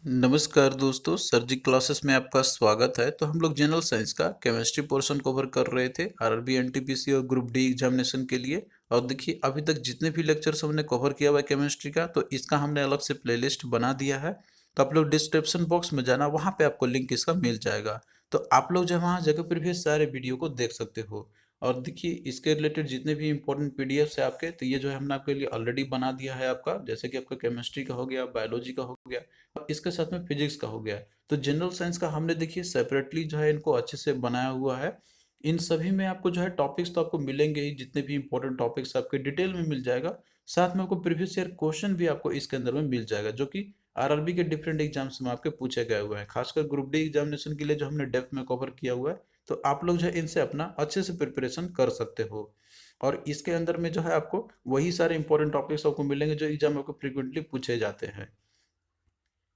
नमस्कार दोस्तों, सर जी क्लासेस में आपका स्वागत है। तो हम लोग जनरल साइंस का केमिस्ट्री पोर्शन कवर कर रहे थे आरआरबी एनटीपीसी और ग्रुप डी एग्जामिनेशन के लिए। और देखिए अभी तक जितने भी लेक्चर्स हमने कवर किया हुआ है केमिस्ट्री का, तो इसका हमने अलग से प्लेलिस्ट बना दिया है। तो आप लोग डिस्क्रिप्शन बॉक्स में जाना, वहाँ पे आपको लिंक इसका मिल जाएगा। तो आप लोग जो वहाँ जगह पर भी सारे वीडियो को देख सकते हो। और देखिए इसके रिलेटेड जितने भी इंपॉर्टेंट पीडीएफ्स है आपके, तो ये जो है हमने आपके लिए ऑलरेडी बना दिया है आपका, जैसे कि आपका केमिस्ट्री का हो गया, बायोलॉजी का हो गया, और इसके साथ में फिजिक्स का हो गया। तो जनरल साइंस का हमने देखिए सेपरेटली जो है इनको अच्छे से बनाया हुआ है। इन सभी में आपको जो है टॉपिक्स तो आपको मिलेंगे ही, जितने भी इंपॉर्टेंट टॉपिक्स आपके डिटेल में मिल जाएगा। साथ में आपको प्रीवियस ईयर क्वेश्चन भी आपको इसके अंदर में मिल जाएगा, जो कि आरआरबी के डिफरेंट एग्जाम्स में आपके पूछे गए हुए हैं। खासकर ग्रुप डी एग्जामिनेशन के लिए जो हमने डेप्थ में कवर किया हुआ है, तो आप लोग जो है इनसे अपना अच्छे से प्रिपरेशन कर सकते हो। और इसके अंदर में जो है आपको वही सारे इंपॉर्टेंट टॉपिक्स आपको मिलेंगे जो एग्जाम में आपको फ्रिक्वेंटली पूछे जाते हैं।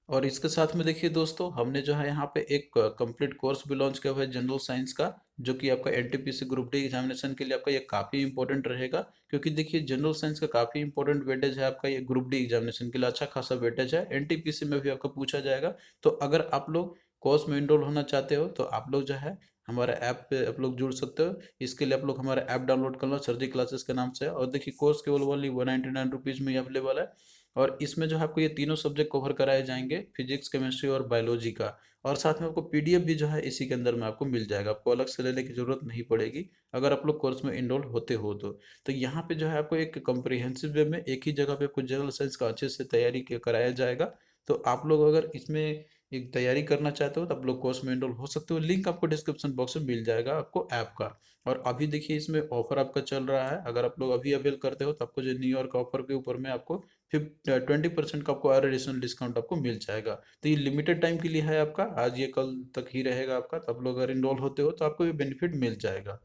और इसके साथ में देखिए दोस्तों, हमने जो है यहाँ पे एक कंप्लीट कोर्स भी लॉन्च किया हुआ है जनरल साइंस का, जो कि आपका एनटीपीसी ग्रुप डी एग्जामिनेशन के लिए आपका ये काफ़ी इंपॉर्टेंट रहेगा। क्योंकि देखिए जनरल साइंस का काफ़ी इंपॉर्टेंट वेटेज है आपका, ये ग्रुप डी एग्जामिनेशन के लिए अच्छा खासा वेटेज है, एनटीपीसी में भी आपका पूछा जाएगा। तो अगर आप लोग कोर्स में इनरोल होना चाहते हो, तो आप लोग जो है हमारे ऐप पे आप लोग जुड़ सकते हो। इसके लिए आप लोग हमारा ऐप डाउनलोड कर लो, सर जी क्लासेस के नाम से। और देखिए कोर्स केवल ओनली 199 रुपीज़ में ही अवेलेबल है। और इसमें जो है आपको ये तीनों सब्जेक्ट कवर कराए जाएंगे, फिजिक्स, केमिस्ट्री और बायोलॉजी का। और साथ में आपको पीडीएफ भी जो है इसी के अंदर में आपको मिल जाएगा, आपको अलग से लेने की जरूरत नहीं पड़ेगी अगर आप लोग कोर्स में इनरोल होते हो तो यहाँ पे जो है आपको एक कम्प्रिहेंसिव वे में एक ही जगह पे कुछ जनरल साइंस का अच्छे से तैयारी कराया जाएगा। तो आप लोग अगर इसमें एक तैयारी करना चाहते हो, तो आप लोग कोर्स में इनरोल हो सकते हो। लिंक आपको डिस्क्रिप्शन बॉक्स में मिल जाएगा आपको ऐप का। और अभी देखिए इसमें ऑफर आपका चल रहा है, अगर आप लोग अभी अवेल करते हो तो आपको जो न्यू ईयर का ऑफर के ऊपर में आपको 20% का आपको और एडिशनल डिस्काउंट आपको मिल जाएगा। तो ये लिमिटेड टाइम के लिए है आपका, आज ये कल तक ही रहेगा आपका। तो आप लोग अगर इनरोल होते हो तो आपको ये बेनिफिट मिल जाएगा।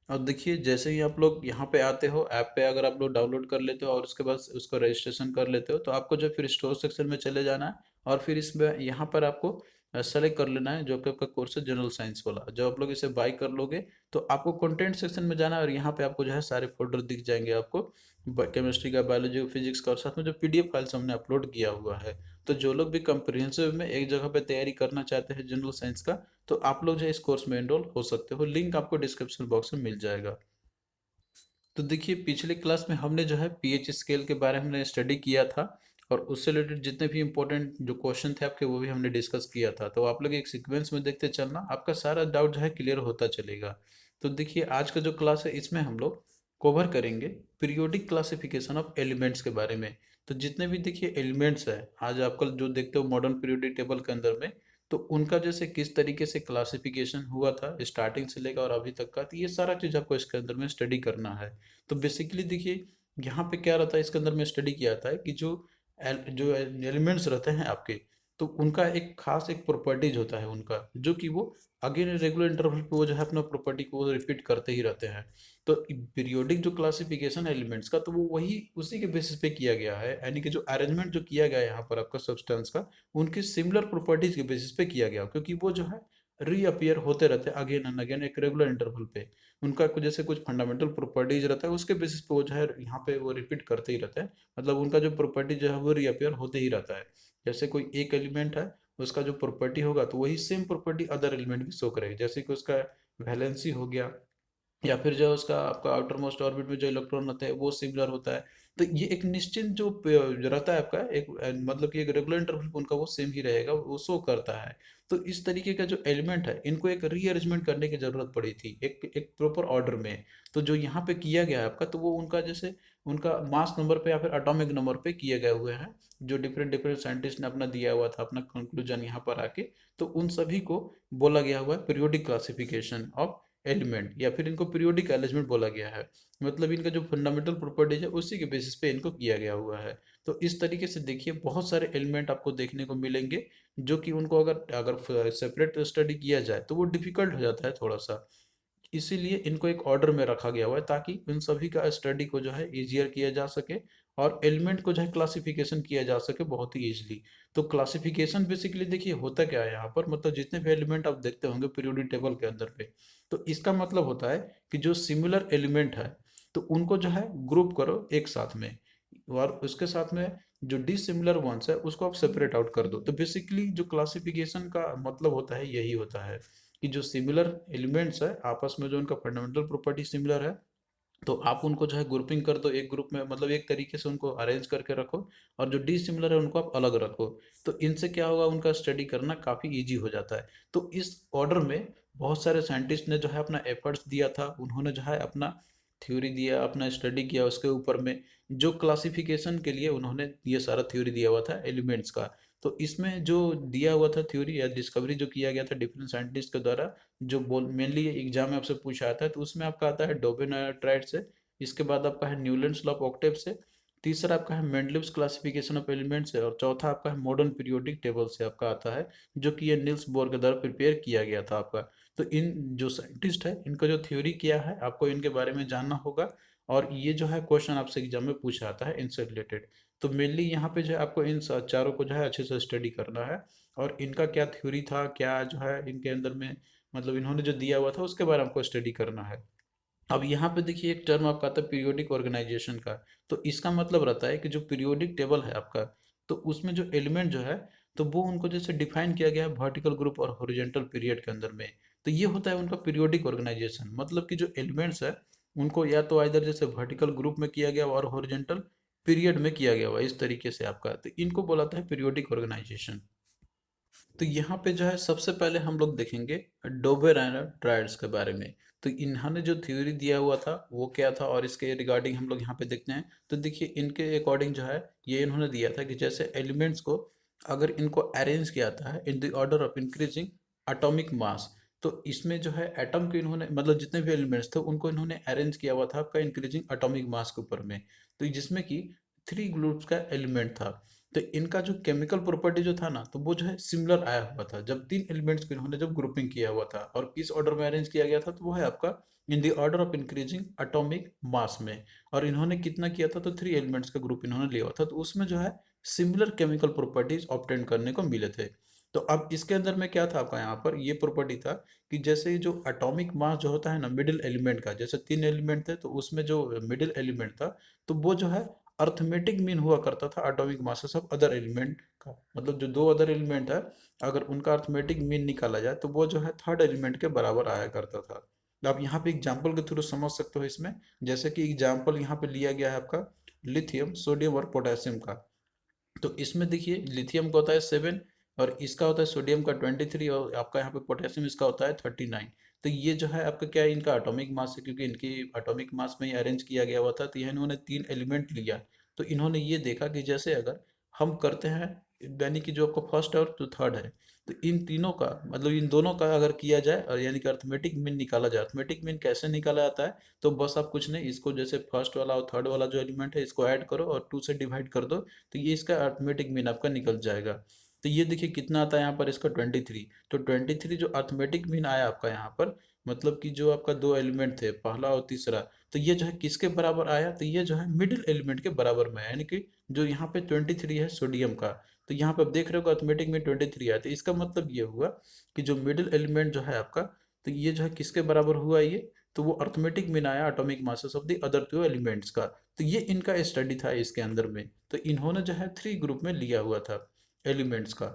और देखिए जैसे ही आप लोग यहाँ पे आते हो, ऐप पे अगर आप लोग डाउनलोड कर लेते हो और उसके बाद उसको रजिस्ट्रेशन कर लेते हो, तो आपको जो फिर स्टोर सेक्शन में चले जाना है। और फिर इसमें यहाँ पर आपको सेलेक्ट कर लेना है जो कि आपका कोर्स है जनरल साइंस वाला। जब आप लोग इसे बाई कर लोगे, तो आपको कंटेंट सेक्शन में जाना है और यहाँ पे आपको जो है सारे फोल्डर दिख जाएंगे आपको, केमिस्ट्री का, बायोलॉजी, फिजिक्स का, और साथ में जो पीडीएफ फाइल्स हमने अपलोड किया हुआ है। तो जो लोग भी कंप्रिहेंसिव में एक जगह पे तैयारी करना चाहते हैं जनरल साइंस का, तो आप लोग जो है इस कोर्स में एनरोल हो सकते हो। लिंक आपको डिस्क्रिप्शन बॉक्स में मिल जाएगा। तो देखिए पिछले क्लास में हमने जो है पीएच स्केल के बारे में हमने स्टडी किया था, और उससे रिलेटेड जितने भी इंपॉर्टेंट जो क्वेश्चन थे आपके, वो भी हमने डिस्कस किया था। तो आप लोग एक सीक्वेंस में देखते चलना, आपका सारा डाउट जो है क्लियर होता चलेगा। तो देखिए आज का जो क्लास है इसमें हम लोग कवर करेंगे पीरियोडिक क्लासिफिकेशन ऑफ एलिमेंट्स के बारे में। तो जितने भी देखिए एलिमेंट्स है आज आपका जो देखते हो मॉडर्न पीरियोडिक टेबल के अंदर में, तो उनका जैसे किस तरीके से क्लासिफिकेशन हुआ था स्टार्टिंग से लेकर और अभी तक का, तो ये सारा चीज़ आपको इसके अंदर में स्टडी करना है। तो बेसिकली देखिए यहाँ पे क्या रहता है, इसके अंदर में स्टडी किया जाता है कि जो एलिमेंट्स रहते हैं आपके, तो उनका एक खास एक प्रॉपर्टीज होता है उनका, जो कि वो अगेन रेगुलर इंटरवल पे वो जो है अपना प्रॉपर्टी को रिपीट करते ही रहते हैं। तो पीरियोडिक जो क्लासिफिकेशन है एलिमेंट्स का, तो वो वही उसी के बेसिस पे किया गया है, यानी कि जो अरेंजमेंट जो किया गया है यहाँ पर आपका सब्सटेंस का, उनकी सिमिलर प्रॉपर्टीज के बेसिस पे किया गया, क्योंकि वो जो है रीअपियर होते रहते हैं अगेन एंड अगेन एक रेगुलर इंटरवल पे। उनका कुछ जैसे कुछ फंडामेंटल प्रॉपर्टीज रहता है, उसके बेसिस पे वो जो है यहाँ पे वो रिपीट करते ही रहता है। मतलब उनका जो प्रॉपर्टी जो है वो रीअपियर होते ही रहता है। जैसे कोई एक एलिमेंट है, उसका जो प्रॉपर्टी होगा तो वही सेम प्रॉपर्टी अदर एलिमेंट भी शो करेगी। जैसे कि उसका वैलेंसी हो गया, या फिर जो उसका आपका आउटर मोस्ट ऑर्बिट में जो इलेक्ट्रॉन होता है वो सिमिलर होता है। तो ये एक निश्चित जो रहता है आपका एक मतलब कि एक रेगुलर इंटरवल पे उनका वो सेम ही रहेगा, वो शो करता है। तो इस तरीके का जो एलिमेंट है, इनको एक रीअरेंजमेंट करने की जरूरत पड़ी थी एक एक प्रॉपर ऑर्डर में। तो जो यहाँ पे किया गया है आपका, तो वो उनका जैसे उनका मास नंबर पे या फिर एटॉमिक नंबर पे किए गए हुए हैं, जो डिफरेंट डिफरेंट साइंटिस्ट ने अपना दिया हुआ था अपना कंक्लूजन यहाँ पर आके। तो उन सभी को बोला गया हुआ है पीरियोडिक क्लासिफिकेशन ऑफ एलिमेंट, या फिर इनको पीरियोडिक अरेंजमेंट बोला गया है। मतलब इनका जो फंडामेंटल प्रॉपर्टीज है उसी के बेसिस पे इनको किया गया हुआ है। तो इस तरीके से देखिए बहुत सारे एलिमेंट आपको देखने को मिलेंगे, जो कि उनको अगर अगर सेपरेट स्टडी किया जाए तो वो डिफिकल्ट हो जाता है थोड़ा सा। इसीलिए इनको एक ऑर्डर में रखा गया हुआ है, ताकि इन सभी का स्टडी को जो है इजियर किया जा सके, और एलिमेंट को जो है क्लासिफिकेशन किया जा सके बहुत ही इजीली। तो क्लासिफिकेशन बेसिकली देखिए होता क्या है यहाँ पर, मतलब जितने भी एलिमेंट आप देखते होंगे पीरियोडिक टेबल के अंदर पे, तो इसका मतलब होता है कि जो सिमिलर एलिमेंट है, तो उनको जो है ग्रुप करो एक साथ में। और उसके साथ में जो डिसिमिलर वंस है उसको आप सेपरेट आउट कर दो। तो बेसिकली जो क्लासिफिकेशन का मतलब होता है यही होता है कि जो सिमिलर एलिमेंट्स है आपस में जो उनका फंडामेंटल प्रॉपर्टी सिमिलर है, तो आप उनको जो है ग्रुपिंग कर दो एक ग्रुप में, मतलब एक तरीके से उनको अरेंज करके रखो, और जो डिसिमिलर है उनको आप अलग रखो। तो इनसे क्या होगा, उनका स्टडी करना काफ़ी इजी हो जाता है। तो इस ऑर्डर में बहुत सारे साइंटिस्ट ने जो है अपना एफर्ट्स दिया था, उन्होंने जो है अपना थ्योरी दिया, अपना स्टडी किया उसके ऊपर में। जो क्लासिफिकेशन के लिए उन्होंने ये सारा थ्योरी दिया हुआ था एलिमेंट्स का। तो इसमें जो दिया हुआ था थ्योरी या डिस्कवरी जो किया गया था डिफरेंट साइंटिस्ट के द्वारा, जो बोल मेनली एग्जाम में आपसे पूछा आता है, तो उसमें आपका आता है डोबेनाइट्राइड से, इसके बाद आपका है न्यूलैंड्स लॉ ऑफ ऑक्टेव से, तीसरा आपका है मेंडलीव्स क्लासिफिकेशन ऑफ एलिमेंट्स से, और चौथा आपका है मॉडर्न पीरियोडिक टेबल से आपका आता है, जो कि ये निल्स बोर के द्वारा प्रिपेयर किया गया था आपका। तो इन जो साइंटिस्ट है इनका जो थ्योरी किया है आपको इनके बारे में जानना होगा, और ये जो है क्वेश्चन आपसे एग्जाम में पूछा आता है इनसे रिलेटेड। तो मेनली यहाँ पे जो है आपको इन चारों को जो है अच्छे से स्टडी करना है, और इनका क्या थ्योरी था, क्या जो है इनके अंदर में, मतलब इन्होंने जो दिया हुआ था उसके बारे में आपको स्टडी करना है। अब यहाँ पे देखिए एक टर्म आपका आता है पीरियोडिक ऑर्गेनाइजेशन का। तो इसका मतलब रहता है कि जो पीरियोडिक टेबल है आपका, तो उसमें जो एलिमेंट जो है, तो वो उनको जैसे डिफाइन किया गया है वर्टिकल ग्रुप और हॉरिजॉन्टल पीरियड के अंदर में। तो ये होता है उनका पीरियोडिक ऑर्गेनाइजेशन, मतलब कि जो एलिमेंट्स है उनको या तो आइदर जैसे वर्टिकल ग्रुप में किया गया और हॉरिजॉन्टल पीरियड में किया गया हुआ इस तरीके से आपका, तो इनको बोलाता है पीरियोडिक ऑर्गेनाइजेशन। तो यहाँ पे जो है सबसे पहले हम लोग देखेंगे डोबेर एंड ट्रायड्स के बारे में। तो इन्होंने जो थ्योरी दिया हुआ था वो क्या था, और इसके रिगार्डिंग हम लोग यहाँ पे देखते हैं। तो देखिए इनके अकॉर्डिंग जो है ये इन्होंने दिया था कि जैसे एलिमेंट्स को अगर इनको अरेंज किया जाता है in the order of increasing atomic mass, तो इसमें जो है एटम के इन्होंने मतलब जितने भी एलिमेंट्स थे उनको इन्होंने अरेंज किया हुआ था आपका इंक्रीजिंग एटॉमिक मास के ऊपर में। तो जिसमें कि थ्री ग्रुप्स का एलिमेंट था। तो इनका जो केमिकल प्रॉपर्टी जो था ना, तो वो जो है सिमिलर आया हुआ था जब तीन एलिमेंट्स को इन्होंने जब ग्रुपिंग किया हुआ था, और किस ऑर्डर में अरेंज किया गया था, तो वो है आपका in the order of increasing atomic mass में। और इन्होंने कितना किया था, तो थ्री एलिमेंट्स का ग्रुप इन्होंने लिया हुआ था, तो उसमें जो है सिमिलर केमिकल प्रॉपर्टीज ऑब्टेन करने को मिले थे। तो अब इसके अंदर में क्या था आपका, यहाँ पर ये प्रॉपर्टी था कि जैसे जो एटॉमिक मास जो होता है ना मिडिल एलिमेंट का, जैसे तीन एलिमेंट थे तो उसमें जो मिडिल एलिमेंट था, तो वो जो है अर्थमेटिक मीन हुआ करता था atomic masses of other element का। मतलब जो दो अदर एलिमेंट है, अगर उनका अर्थमेटिक मीन निकाला जाए तो वो जो है थर्ड एलिमेंट के बराबर आया करता था। तो आप यहाँ पे एग्जाम्पल के थ्रू समझ सकते हो इसमें। जैसे कि एग्जाम्पल यहाँ पे लिया गया है आपका लिथियम सोडियम और पोटेशियम का। तो इसमें देखिए लिथियम का होता है 7, और इसका होता है सोडियम का 23, और आपका यहाँ पे पोटेशियम इसका होता है 39। तो ये जो है आपका क्या है, इनका एटॉमिक मास है, क्योंकि इनकी एटॉमिक मास में ही अरेंज किया गया हुआ था। तो यह इन्होंने तीन एलिमेंट लिया। तो इन्होंने ये देखा कि जैसे अगर हम करते हैं, यानी कि जो आपका फर्स्ट और जो थर्ड है, तो इन तीनों का मतलब इन दोनों का अगर किया जाए, और यानी कि अर्थमेटिक मीन निकाला जाए। अर्थमेटिक मीन कैसे निकाला जाता है, तो बस आप कुछ नहीं, इसको जैसे फर्स्ट वाला और थर्ड वाला जो एलिमेंट है इसको ऐड करो और 2 से डिवाइड कर दो, तो ये इसका अर्थमेटिक मीन आपका निकल जाएगा। तो ये देखिए कितना आता है यहाँ पर इसका 23। तो 23 जो अर्थमेटिक मीन आया आपका यहाँ पर, मतलब कि जो आपका दो एलिमेंट थे पहला और तीसरा, तो ये जो है किसके बराबर आया, तो ये जो है मिडिल एलिमेंट के बराबर में है, यानी कि जो यहाँ पे 23 है सोडियम का। तो यहाँ पे आप देख रहे हो अर्थमेटिक में 23 आया, तो इसका मतलब ये हुआ कि जो मिडिल एलिमेंट जो है आपका, तो ये जो है किसके बराबर हुआ ये, तो वो अर्थमेटिक मीन आया atomic masses of the other two elements का। तो ये इनका स्टडी था इसके अंदर में। तो इन्होंने जो है थ्री ग्रुप में लिया हुआ था एलिमेंट्स का।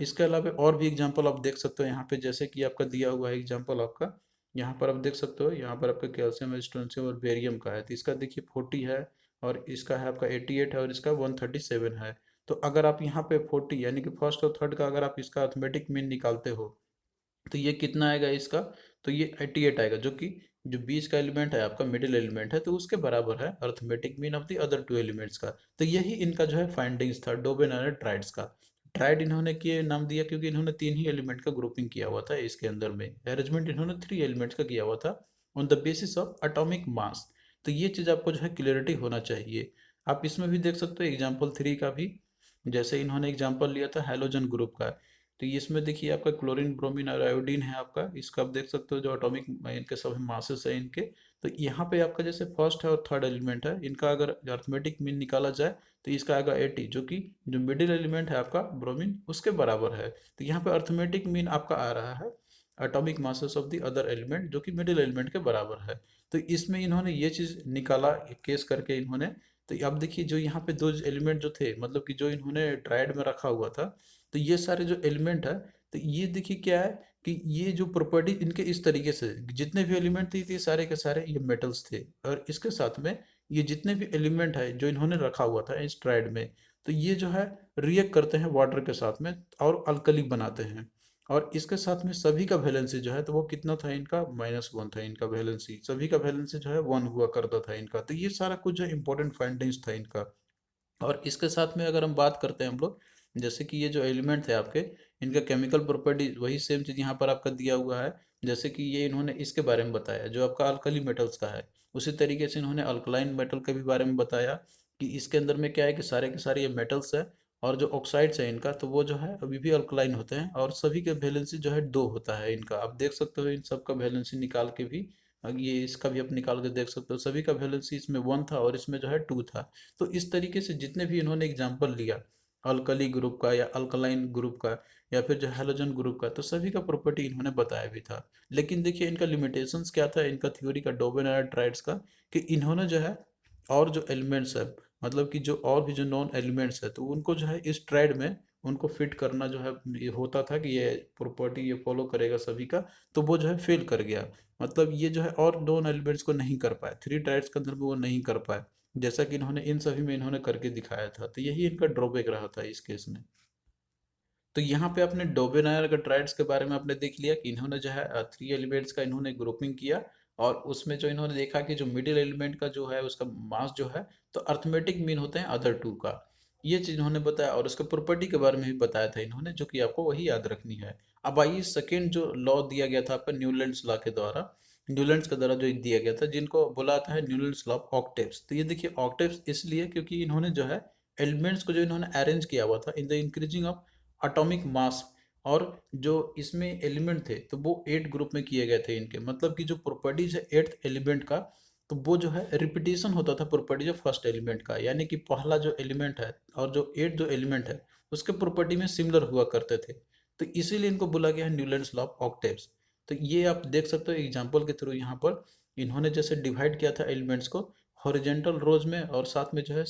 इसके अलावा और भी एग्जांपल आप देख सकते हो यहाँ पे, जैसे कि आपका दिया हुआ है एग्जांपल आपका, यहाँ पर आप देख सकते हो, यहाँ पर आपका कैल्शियम स्ट्रोंशियम और बेरियम का है। तो इसका देखिए 40 है, और इसका है आपका 88 है, और इसका 137 है। तो अगर आप यहाँ पे 40 यानी कि फर्स्ट और थर्ड का अगर आप इसका अर्थमेटिक मीन निकालते हो, तो ये कितना आएगा इसका, तो ये 88 आएगा, जो कि जो बीच का एलिमेंट है आपका मिडिल एलिमेंट है, तो उसके बराबर है arithmetic mean of the other two elements का। तो यही इनका जो है फाइंडिंग्स था डोबेन और ट्राइड्स का। ट्राइड इन्होंने किए नाम दिया क्योंकि इन्होंने तीन ही एलिमेंट का ग्रुपिंग किया हुआ था इसके अंदर में। अरेंजमेंट इन्होंने थ्री एलिमेंट्स का किया हुआ था on the basis of atomic mass. तो ये चीज़ आपको जो है क्लियरिटी होना चाहिए। आप इसमें भी देख सकते हो एग्जाम्पल 3 का भी, जैसे इन्होंने एग्जाम्पल लिया था हैलोजन ग्रुप का। तो ये इसमें देखिए आपका क्लोरीन ब्रोमीन और आयोडीन है आपका, इसका आप देख सकते हो जो एटॉमिक इनके सब मासेस है इनके। तो यहाँ पे आपका जैसे फर्स्ट है और थर्ड एलिमेंट है, इनका अगर अर्थमेटिक मीन निकाला जाए तो इसका आएगा 80, जो कि जो मिडिल एलिमेंट है आपका ब्रोमीन उसके बराबर है। तो यहाँ पे अर्थमेटिक मीन आपका आ रहा है atomic masses of the other element, जो कि मिडिल एलिमेंट के बराबर है। तो इसमें इन्होंने ये चीज़ निकाला केस करके इन्होंने। तो अब देखिए जो यहाँ पे दो एलिमेंट जो थे, मतलब कि जो इन्होंने ट्रायड में रखा हुआ था, तो ये सारे जो एलिमेंट है, तो ये देखिए क्या है कि ये जो प्रॉपर्टी इनके इस तरीके से, जितने भी एलिमेंट थे ये सारे के सारे ये मेटल्स थे, और इसके साथ में ये जितने भी एलिमेंट है जो इन्होंने रखा हुआ था इस ट्रायड में, तो ये जो है रिएक्ट करते हैं वाटर के साथ में और अल्कली बनाते हैं। और इसके साथ में सभी का वैलेंसी जो है, तो वो कितना था इनका, -1 था इनका वैलेंसी, सभी का वैलेंसी जो है 1 हुआ करता था इनका। तो ये सारा कुछ जो इंपॉर्टेंट फाइंडिंग्स था इनका। और इसके साथ में अगर हम बात करते हैं हम लोग, जैसे कि ये जो एलिमेंट थे आपके, इनका केमिकल प्रॉपर्टीज वही सेम चीज़ यहाँ पर आपका दिया हुआ है। जैसे कि ये इन्होंने इसके बारे में बताया जो आपका अल्कली मेटल्स का है, उसी तरीके से इन्होंने अल्कलाइन मेटल के भी बारे में बताया कि इसके अंदर में क्या है कि सारे के सारे ये मेटल्स है, और जो ऑक्साइड्स है इनका, तो वो जो है अभी भी अल्कलाइन होते हैं, और सभी के वैलेंसी जो है 2 होता है इनका। आप देख सकते हो इन सब का वैलेंसी निकाल के भी, ये इसका भी आप निकाल के देख सकते हो, सभी का वैलेंसी इसमें 1 था और इसमें जो है 2 था। तो इस तरीके से जितने भी इन्होंने एग्जाम्पल लिया अल्कली ग्रुप का या अल्कलाइन ग्रुप का या फिर जो हैलोजन ग्रुप का, तो सभी का प्रॉपर्टी इन्होंने बताया भी था। लेकिन देखिए इनका लिमिटेशंस क्या था इनका थ्योरी का, डोबेन ट्राइड्स का, कि इन्होंने जो है और जो एलिमेंट्स है, मतलब कि जो और भी जो नॉन एलिमेंट्स है, तो उनको जो है इस ट्राइड में उनको फिट करना जो है, ये होता था कि ये प्रॉपर्टी ये फॉलो करेगा सभी का, तो वो जो है फेल कर गया। मतलब ये जो है और नॉन एलिमेंट्स को नहीं कर पाए, थ्री ट्राइड्स के अंदर भी वो नहीं कर पाए, जैसा कि इन्होंने इन सभी में इन्होंने करके दिखाया था। तो यही इनका ड्रॉबैक रहा था इस केस में। तो यहाँ पे आपने डोबेनायर का ट्राइड्स के बारे में आपने देख लिया कि इन्होंने जो है 3 एलिमेंट्स का इन्होंने ग्रुपिंग किया, और उसमें जो इन्होंने देखा कि जो मिडिल एलिमेंट का जो है उसका मास जो है, तो अर्थमेटिक मीन होते हैं अदर टू का, ये चीज इन्होंने बताया, और उसके प्रॉपर्टी के बारे में भी बताया था इन्होंने, जो कि आपको वही याद रखनी है। अब आइए सेकेंड जो लॉ दिया गया था आपका न्यूलैंड्स लॉ के द्वारा, न्यूलैंड्स के द्वारा जो दिया गया था, जिनको बुलाता है न्यूलैंड्स लॉ ऑफ ऑक्टेव्स। तो ये देखिए ऑक्टेव्स इसलिए क्योंकि इन्होंने जो है एलिमेंट्स को जो इन्होंने अरेंज किया हुआ था in the increasing of atomic mass, और जो इसमें एलिमेंट थे तो वो 8 ग्रुप में किए गए थे इनके, मतलब कि जो प्रॉपर्टीज है 8th एलिमेंट का, तो वो जो है रिपीटेशन होता था प्रॉपर्टीज ऑफ फर्स्ट एलिमेंट का, यानी कि पहला जो एलिमेंट है और जो 8 जो एलिमेंट है उसके प्रॉपर्टी में सिमिलर हुआ करते थे। तो इसीलिए इनको बोला गया है न्यूलैंड्स लॉ ऑफ ऑक्टेव्स। तो ये आप देख सकते हो एग्जाम्पल के थ्रू, यहाँ पर इन्होंने जैसे डिवाइड किया था एलिमेंट्स को हॉरिजेंटल रोज में, और साथ में जो है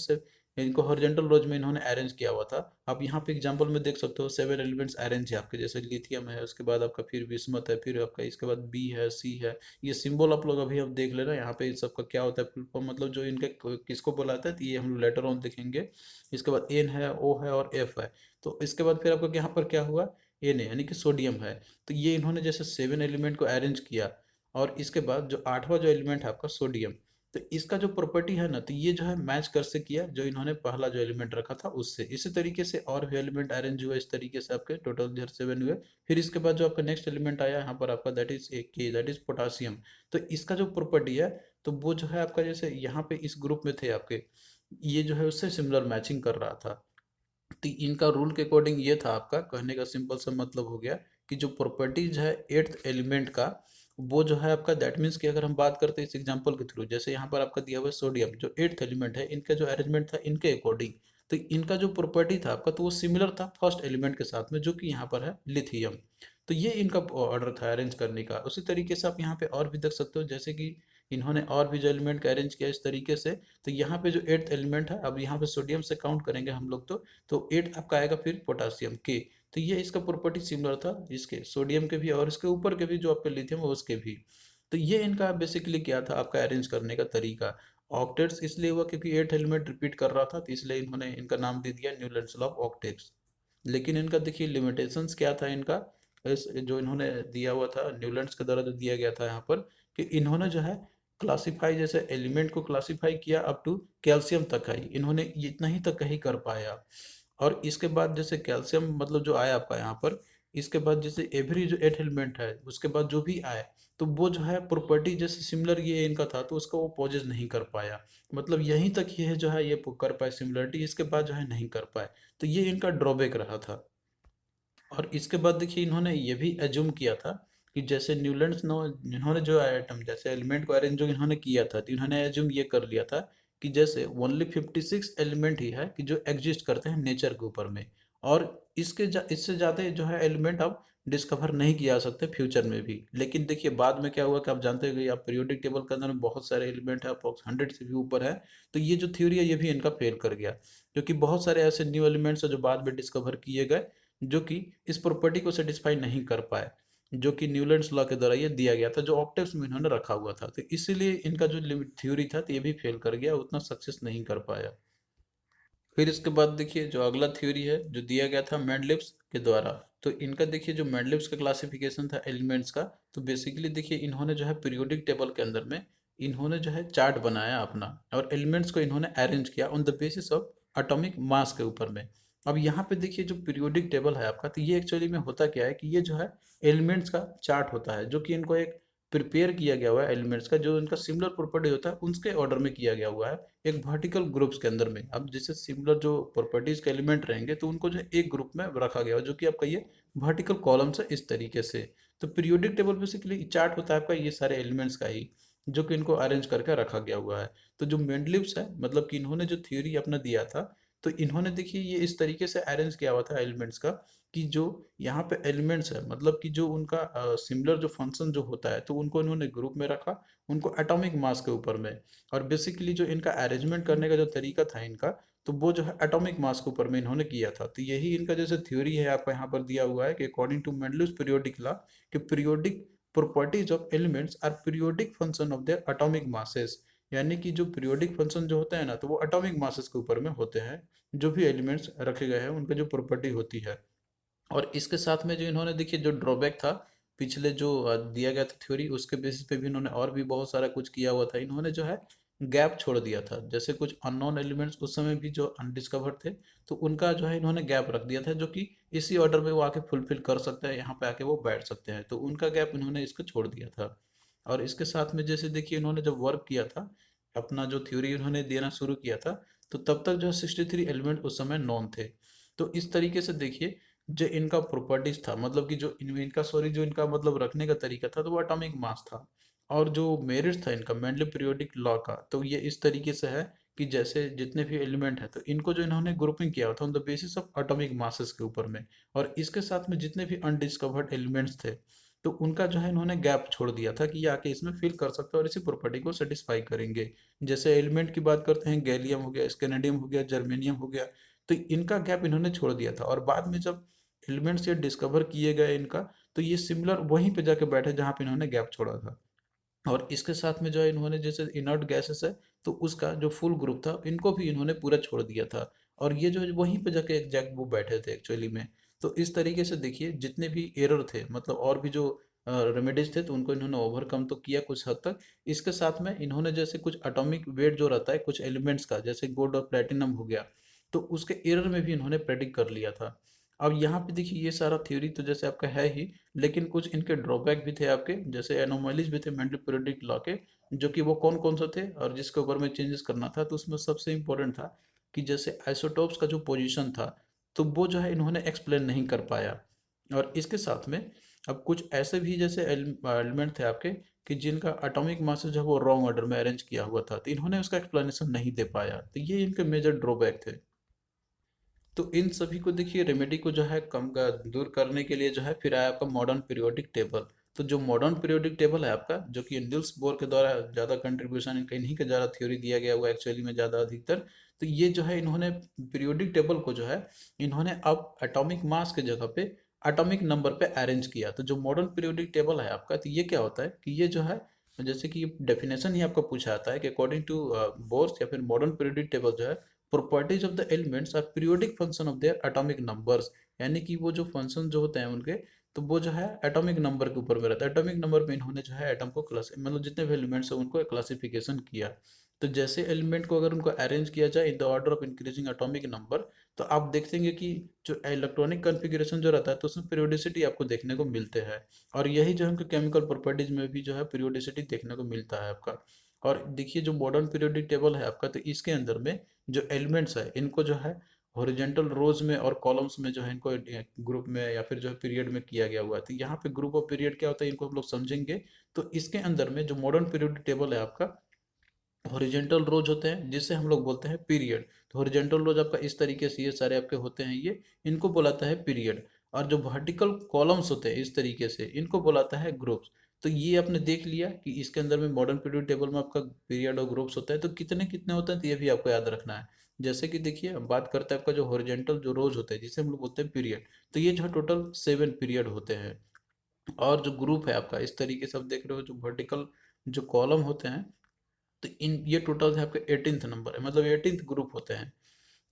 इनको हॉरिजेंटल रोज में इन्होंने अरेंज किया हुआ था। आप यहाँ पे एग्जांपल में देख सकते हो 7 एलिमेंट्स अरेंज है आपके, जैसे लिथियम है, उसके बाद आपका फिर बिस्मथ है, फिर आपका इसके बाद बी है, सी है। ये सिंबल आप लोग अभी आप देख लेना यहाँ पे, इन सबका क्या होता है फुल फॉर्म, मतलब जो इनके किसको बुलाता है, तो ये हम लेटर ऑन देखेंगे। इसके बाद एन है, ओ है और एफ है। तो इसके बाद फिर आपको यहाँ पर क्या हुआ, एन है यानी कि सोडियम है। तो ये इन्होंने जैसे 7 एलिमेंट को अरेंज किया, और इसके बाद जो 8वां जो एलिमेंट है आपका सोडियम, तो इसका जो प्रॉपर्टी है ना, तो ये जो है मैच कर से किया जो इन्होंने पहला जो एलिमेंट रखा था उससे। इसी तरीके से और भी एलिमेंट अरेंज हुए इस तरीके से, आपके टोटल इधर 7 हुए। फिर इसके बाद जो आपका नेक्स्ट एलिमेंट आया यहाँ पर आपका, दैट इज एक के, दैट इज पोटासियम। तो इसका जो प्रॉपर्टी है, तो वो जो है आपका, जैसे यहाँ पे इस ग्रुप में थे आपके, ये जो है उससे सिमिलर मैचिंग कर रहा था। तो इनका रूल के अकॉर्डिंग ये था, आपका कहने का सिंपल सा मतलब हो गया कि जो प्रॉपर्टीज है 8th एलिमेंट का, वो जो है आपका, दैट मीन्स कि अगर हम बात करते हैं इस एग्जांपल के थ्रू, जैसे यहाँ पर आपका दिया हुआ है सोडियम जो 8th एलिमेंट है, इनका जो अरेंजमेंट था इनके अकॉर्डिंग, तो इनका जो प्रॉपर्टी था आपका, तो वो सिमिलर था फर्स्ट एलिमेंट के साथ में, जो कि यहाँ पर है लिथियम। तो ये इनका ऑर्डर था अरेंज करने का। उसी तरीके से आप यहाँ पे और भी देख सकते हो, जैसे कि इन्होंने और भी जो एलिमेंट का अरेंज किया इस तरीके से। तो यहाँ पे जो 8th एलिमेंट है, अब यहाँ पे सोडियम से काउंट करेंगे हम लोग, तो 8 आपका आएगा फिर पोटासियम के। तो ये इसका प्रॉपर्टी सिमिलर था इसके सोडियम के भी, और इसके ऊपर के भी जो आपके लिथियम है उसके भी। तो ये इनका बेसिकली क्या था आपका अरेंज करने का तरीका। ऑक्टेट्स इसलिए हुआ क्योंकि 8 एलिमेंट रिपीट कर रहा था, तो इसलिए इन्होंने इनका नाम दे दिया न्यूलैंड्स लॉ ऑफ ऑक्टेट्स। लेकिन इनका देखिए लिमिटेशंस क्या था इनका, इस जो इन्होंने दिया हुआ था न्यूलैंड्स के द्वारा जो दिया गया था यहाँ पर, कि इन्होंने जो है क्लासिफाई, जैसे एलिमेंट को क्लासिफाई किया अप टू कैल्शियम तक आई, इन्होंने ये इतना ही तक ही कर पाया। और इसके बाद जैसे कैल्शियम मतलब जो आया आपका यहाँ पर, इसके बाद जैसे एवरी जो 8 एलिमेंट है उसके बाद जो भी आए, तो वो जो है प्रॉपर्टी जैसे सिमिलर ये इनका था, तो उसका वो पॉजेज नहीं कर पाया। मतलब यहीं तक ये जो है ये कर पाए सिमिलरिटी, इसके बाद जो है नहीं कर पाए। तो ये इनका ड्रॉबैक रहा था। और इसके बाद देखिए इन्होंने ये भी एज्यूम किया था कि जैसे न्यूलैंड्स नो, इन्होंने जो आइटम जैसे एलिमेंट को अरेंज जो इन्होंने किया था, तो इन्होंने एज्यूम ये कर लिया था कि जैसे ओनली 56 एलिमेंट ही है कि जो एग्जिस्ट करते हैं नेचर के ऊपर में, और इससे ज़्यादा जो है एलिमेंट अब डिस्कवर नहीं किया जा सकते फ्यूचर में भी। लेकिन देखिए बाद में क्या हुआ कि आप जानते हैं कि आप पीरियोडिक टेबल के अंदर में बहुत सारे एलिमेंट है, अप्रॉक्स 100 से भी ऊपर है। तो ये जो थ्योरी है ये भी इनका फेल कर गया, क्योंकि बहुत सारे ऐसे न्यू एलिमेंट्स है जो बाद में डिस्कवर किए गए, जो कि इस प्रॉपर्टी को सेटिस्फाई नहीं कर पाए, जो कि न्यूलैंड्स लॉ के द्वारा ये दिया गया था, जो ऑक्टेव्स में इन्होंने रखा हुआ था। तो इसीलिए इनका जो लिमिट थ्योरी था तो ये भी फेल कर गया, उतना सक्सेस नहीं कर पाया। फिर इसके बाद देखिए जो अगला थ्योरी है जो दिया गया था मेंडलिव्स के द्वारा। तो इनका देखिए जो मेंडलिव्स का क्लासिफिकेशन था एलिमेंट्स का, तो बेसिकली देखिए इन्होंने जो है पीरियोडिक टेबल के अंदर में इन्होंने जो है चार्ट बनाया अपना, और एलिमेंट्स को इन्होंने अरेंज किया on the basis of atomic mass के ऊपर में। अब यहाँ पे देखिए जो पीरियोडिक टेबल है आपका, तो ये एक्चुअली में होता क्या है कि ये जो है एलिमेंट्स का चार्ट होता है, जो कि इनको एक प्रिपेयर किया गया हुआ है एलिमेंट्स का, जो इनका सिमिलर प्रॉपर्टी होता है उसके ऑर्डर में किया गया हुआ है एक वर्टिकल ग्रुप्स के अंदर में। अब जैसे सिमिलर जो प्रॉपर्टीज के एलिमेंट रहेंगे तो उनको जो है एक ग्रुप में रखा गया है, जो कि आपका ये वर्टिकल कॉलम्स है इस तरीके से। तो पीरियोडिक टेबल बेसिकली चार्ट होता है आपका ये सारे एलिमेंट्स का ही, जो कि इनको अरेंज करके रखा गया हुआ है। तो जो मेंडलिव्स है, मतलब कि इन्होंने जो थ्योरी अपना दिया था, तो इन्होंने देखिए ये इस तरीके से अरेंज किया हुआ था एलिमेंट्स का, कि जो यहाँ पे एलिमेंट्स है, मतलब कि जो उनका सिमिलर जो फंक्शन जो होता है, तो उनको इन्होंने ग्रुप में रखा, उनको एटॉमिक मास के ऊपर में। और बेसिकली जो इनका अरेंजमेंट करने का जो तरीका था इनका, तो वो जो है एटॉमिक मास के ऊपर में इन्होंने किया था। तो यही इनका जैसे थ्योरी है आपका यहाँ पर दिया हुआ है कि according to Mendeleev's periodic law, कि periodic properties of elements are periodic function of their atomic masses. यानी कि जो पीरियोडिक फंक्शन जो होते हैं ना, तो वो एटॉमिक मासेस के ऊपर में होते हैं, जो भी एलिमेंट्स रखे गए हैं उनका जो प्रॉपर्टी होती है। और इसके साथ में जो इन्होंने देखिए जो ड्रॉबैक था पिछले जो दिया गया था थ्योरी, उसके बेसिस पे भी इन्होंने और भी बहुत सारा कुछ किया हुआ था। इन्होंने जो है गैप छोड़ दिया था, जैसे कुछ अननोन एलिमेंट्स उस समय भी जो अनडिस्कवर्ड थे, तो उनका जो है इन्होंने गैप रख दिया था, जो कि इसी ऑर्डर में वो आके फुलफिल कर सकते हैं, यहाँ पे आके वो बैठ सकते हैं, तो उनका गैप इन्होंने इसको छोड़ दिया था। और इसके साथ में जैसे देखिए इन्होंने जब वर्क किया था, अपना जो थ्योरी इन्होंने देना शुरू किया था, तो तब तक जो 63 एलिमेंट उस समय नॉन थे। तो इस तरीके से देखिए जो इनका प्रॉपर्टीज था, मतलब कि जो इनका सॉरी जो इनका मतलब रखने का तरीका था, तो वो एटॉमिक मास था। और जो मेरिट था इनका मेंडल पीरियोडिक लॉ का, तो ये इस तरीके से है कि जैसे जितने भी एलिमेंट है, तो इनको जो इन्होंने ग्रुपिंग किया था on the basis of atomic masses के ऊपर में। और इसके साथ में जितने भी अनडिस्कवर्ड एलिमेंट्स थे, तो उनका जो है इन्होंने गैप छोड़ दिया था कि ये आके इसमें फिल कर सकते हैं और इसी प्रॉपर्टी को सेटिस्फाई करेंगे। जैसे एलिमेंट की बात करते हैं, गैलियम हो गया, स्केनेडियम हो गया, जर्मेनियम हो गया, तो इनका गैप इन्होंने छोड़ दिया था। और बाद में जब एलिमेंट्स ये डिस्कवर किए गए इनका, तो ये सिमिलर वहीं पे जाके बैठे जहाँ पे इन्होंने गैप छोड़ा था। और इसके साथ में जो है इन्होंने जैसे इनर्ट गैसेस है, तो उसका जो फुल ग्रुप था इनको भी इन्होंने पूरा छोड़ दिया था, और ये जो है वहीं पे जाके एग्जैक्ट वो बैठे थे एक्चुअली में। तो इस तरीके से देखिए जितने भी एरर थे, मतलब और भी जो रेमेडीज थे, तो उनको इन्होंने ओवरकम तो किया कुछ हद तक। इसके साथ में इन्होंने जैसे कुछ एटॉमिक वेट जो रहता है कुछ एलिमेंट्स का, जैसे गोल्ड और प्लेटिनम हो गया, तो उसके एरर में भी इन्होंने प्रेडिक्ट कर लिया था। अब यहाँ पे देखिए ये सारा थ्योरी तो जैसे आपका है ही, लेकिन कुछ इनके ड्रॉबैक भी थे आपके, जैसे एनोमलीज भी थे मेंडल पीरियोडिक लॉ के, जो कि वो कौन कौन से थे और जिसके ऊपर में चेंजेस करना था। तो उसमें सबसे इम्पोर्टेंट था कि जैसे आइसोटोप्स का जो पोजीशन था, तो वो जो है इन्होंने एक्सप्लेन नहीं कर पाया। और इसके साथ में अब कुछ ऐसे भी जैसे एलिमेंट थे आपके, कि जिनका एटॉमिक मास जो है वो रॉन्ग ऑर्डर में अरेंज किया हुआ था, तो इन्होंने उसका एक्सप्लेनेशन नहीं दे पाया। तो ये इनके मेजर ड्रॉबैक थे। तो इन सभी को देखिए रेमेडी को जो है दूर करने के लिए जो है फिर आया आपका मॉडर्न पीरियोडिक टेबल। तो जो मॉडर्न पीरियोडिक टेबल है आपका, जो कि निल्स बोर के द्वारा ज़्यादा कंट्रीब्यूशन इनका, इन्हीं का ज़्यादा थ्योरी दिया गया हुआ एक्चुअली में ज़्यादा अधिकतर। तो ये जो है इन्होंने पीरियोडिक टेबल को जो है इन्होंने अब एटॉमिक मास के जगह पे एटॉमिक नंबर पे अरेंज किया। तो जो मॉडर्न पीरियोडिक टेबल है आपका, तो ये क्या होता है कि ये जो है जैसे कि डेफिनेशन ही आपका पूछा आता है कि अकॉर्डिंग टू बोर्स या फिर मॉडर्न पीरियोडिक टेबल जो है, properties of the elements are periodic function of their atomic numbers। यानी कि वो जो फंक्शन जो होते हैं उनके, तो वो जो है एटॉमिक नंबर के ऊपर में रहता है। एटॉमिक नंबर में इन्होंने जो है एटम को क्लास मतलब जितने भी एलिमेंट्स हैं उनको क्लासिफिकेशन किया। तो जैसे एलिमेंट को अगर उनको अरेंज किया जाए in the order of increasing atomic number, तो आप देखेंगे कि जो इलेक्ट्रॉनिक कॉन्फ़िगरेशन जो रहता है, तो उसमें पीरियोडिसिटी आपको देखने को मिलते हैं। और यही जो है उनके केमिकल प्रॉपर्टीज में भी जो है पीरियोडिसिटी देखने को मिलता है आपका। और देखिए जो मॉडर्न पीरियोडिक टेबल है आपका, तो इसके अंदर में जो एलिमेंट्स है इनको जो है हॉरिजेंटल रोज में और कॉलम्स में जो है इनको ग्रुप में या फिर जो है पीरियड में किया गया हुआ है। तो यहाँ पे ग्रुप ऑफ पीरियड क्या होता है इनको हम लोग समझेंगे। तो इसके अंदर में जो मॉडर्न पीरियोडिक टेबल है आपका, हॉरिजेंटल रोज होते हैं जिसे हम लोग बोलते हैं पीरियड। तो हॉरिजेंटल रोज आपका इस तरीके से ये सारे आपके होते हैं, ये इनको बुलाता है पीरियड। और जो वर्टिकल कॉलम्स होते हैं इस तरीके से, इनको बुलाता है ग्रुप्स। तो ये आपने देख लिया कि इसके अंदर में मॉडर्न पीरियड टेबल में आपका पीरियड और ग्रुप्स होता है, तो कितने कितने होते हैं तो ये भी आपको याद रखना है। जैसे कि देखिए, हम बात करते हैं आपका जो हॉरिजॉन्टल जो रोज होते हैं जिसे हम लोग बोलते हैं पीरियड, तो ये जो है टोटल 7 पीरियड होते हैं। और जो ग्रुप है आपका इस तरीके से आप देख रहे हो, जो वर्टिकल जो कॉलम होते हैं, तो इन ये टोटल है आपके 18th नंबर है, मतलब 18th ग्रुप होते हैं।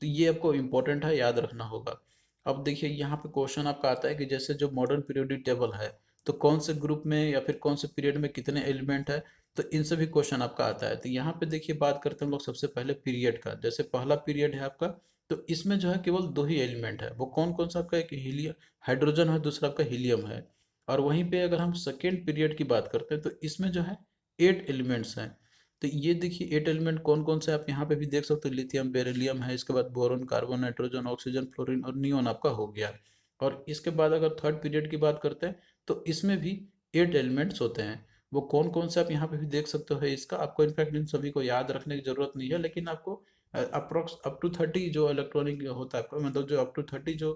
तो ये आपको इम्पोर्टेंट है, याद रखना होगा। अब देखिए यहाँ पे क्वेश्चन आपका आता है कि जैसे जो मॉडर्न पीरियोडिक टेबल है, तो कौन से ग्रुप में या फिर कौन से पीरियड में कितने एलिमेंट है, तो इनसे भी क्वेश्चन आपका आता है। तो यहाँ पे देखिए बात करते हैं हम लोग सबसे पहले पीरियड का। जैसे पहला पीरियड है आपका, तो इसमें जो है केवल दो ही एलिमेंट है। वो कौन कौन सा आपका, एक हीलियम हाइड्रोजन है, दूसरा आपका हीलियम है। और वहीं पे अगर हम सेकेंड पीरियड की बात करते हैं, तो इसमें जो है 8 एलिमेंट्स हैं। तो ये देखिए 8 एलिमेंट कौन कौन से आप यहाँ पे भी देख सकते हो, लिथियम, बेरिलियम है, इसके बाद boron, carbon, nitrogen, oxygen, fluorine और नियोन आपका हो गया। और इसके बाद अगर थर्ड पीरियड की बात करते हैं, तो इसमें भी 8 एलिमेंट्स होते हैं। वो कौन कौन से आप यहाँ पे भी देख सकते हो है इसका, आपको इनफैक्ट इन सभी को याद रखने की जरूरत नहीं है, लेकिन आपको अप्रोक्स अप टू 30 जो इलेक्ट्रॉनिक होता है आपका, मतलब जो अप टू 30 जो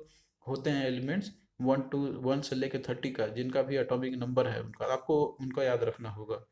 होते हैं एलिमेंट्स, 1 से लेकर 30 का जिनका भी एटॉमिक नंबर है उनका, आपको उनका याद रखना होगा।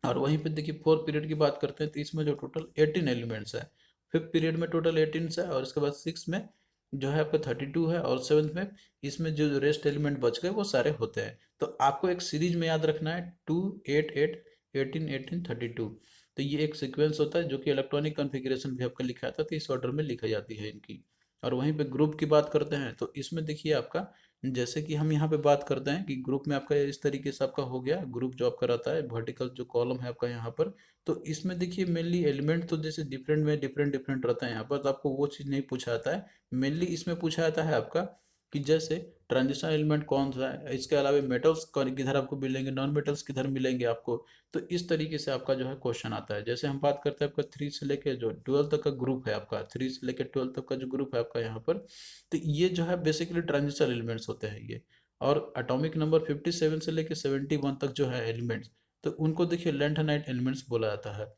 और वहीं पे देखिए फोर्थ पीरियड की बात करते हैं, तो इसमें जो टोटल 18 एलिमेंट्स है। फिफ्थ पीरियड में टोटल 18 है, और इसके बाद सिक्स में जो है आपका 32 है, और सेवन्थ में इसमें जो रेस्ट एलिमेंट बच गए वो सारे होते हैं। तो आपको एक सीरीज में याद रखना है, 2 8 8 18 18 32। तो ये एक सीक्वेंस होता है जो कि इलेक्ट्रॉनिक कॉन्फ़िगरेशन भी आपका लिखा था, तो इस ऑर्डर में लिखी जाती है इनकी। और वहीं पे ग्रुप की बात करते हैं, तो इसमें देखिए आपका, जैसे कि हम यहाँ पे बात करते हैं कि ग्रुप में आपका इस तरीके से आपका हो गया ग्रुप जो आपका रहता है, वर्टिकल जो कॉलम है आपका यहाँ पर। तो इसमें देखिए मेनली एलिमेंट तो जैसे डिफरेंट में डिफरेंट डिफरेंट रहता है, यहाँ पर तो आपको वो चीज़ नहीं पूछा जाता है। मेनली इसमें पूछा जाता है आपका कि जैसे ट्रांजिशन एलिमेंट कौन सा है, इसके अलावा मेटल्स किधर आपको मिलेंगे, नॉन मेटल्स किधर मिलेंगे आपको। तो इस तरीके से आपका जो है क्वेश्चन आता है। जैसे हम बात करते हैं आपका 3 से लेके जो 12 तक का ग्रुप है आपका, 3 से लेके 12 तक का जो ग्रुप है आपका यहाँ पर, तो ये जो है बेसिकली ट्रांजिशन एलिमेंट्स होते हैं ये। और एटॉमिक नंबर 57 से लेके 71 तक जो है एलिमेंट्स, तो उनको देखिए लैंथेनाइट एलिमेंट्स बोला जाता है।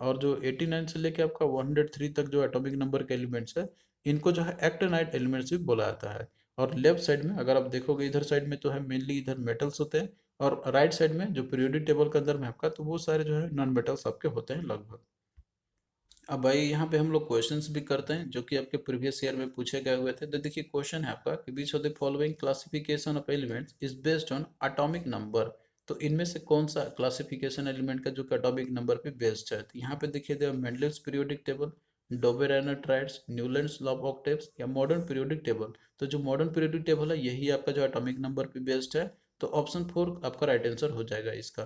और जो 89 से लेके आपका 103 तक जो एटॉमिक नंबर के एलिमेंट्स है, इनको जो है एक्टिनाइट एलिमेंट्स भी बोला जाता है। और लेफ्ट साइड में अगर आप देखोगे, इधर साइड में तो है मेनली इधर मेटल्स होते हैं, और राइट साइड में जो पीरियोडिक टेबल के अंदर में आपका, तो वो सारे जो है नॉन मेटल्स आपके होते हैं लगभग। अब भाई यहाँ पे हम लोग क्वेश्चंस भी करते हैं जो कि आपके प्रीवियस ईयर में पूछे गए हुए थे। तो देखिए क्वेश्चन है आपका कि which of the following classification of elements is based on atomic number. तो इनमें से कौन सा क्लासिफिकेशन एलिमेंट का जो एटॉमिक नंबर पे बेस्ड है, तो यहाँ पे देखिए the Mendeleev's periodic table, Dobereiner triads, Newlands law of octaves, या मॉडर्न पीरियोडिक टेबल। तो जो मॉडर्न पीरियोडिक टेबल है यही आपका जो एटॉमिक नंबर पे बेस्ड है। तो ऑप्शन 4 आपका राइट आंसर हो जाएगा इसका।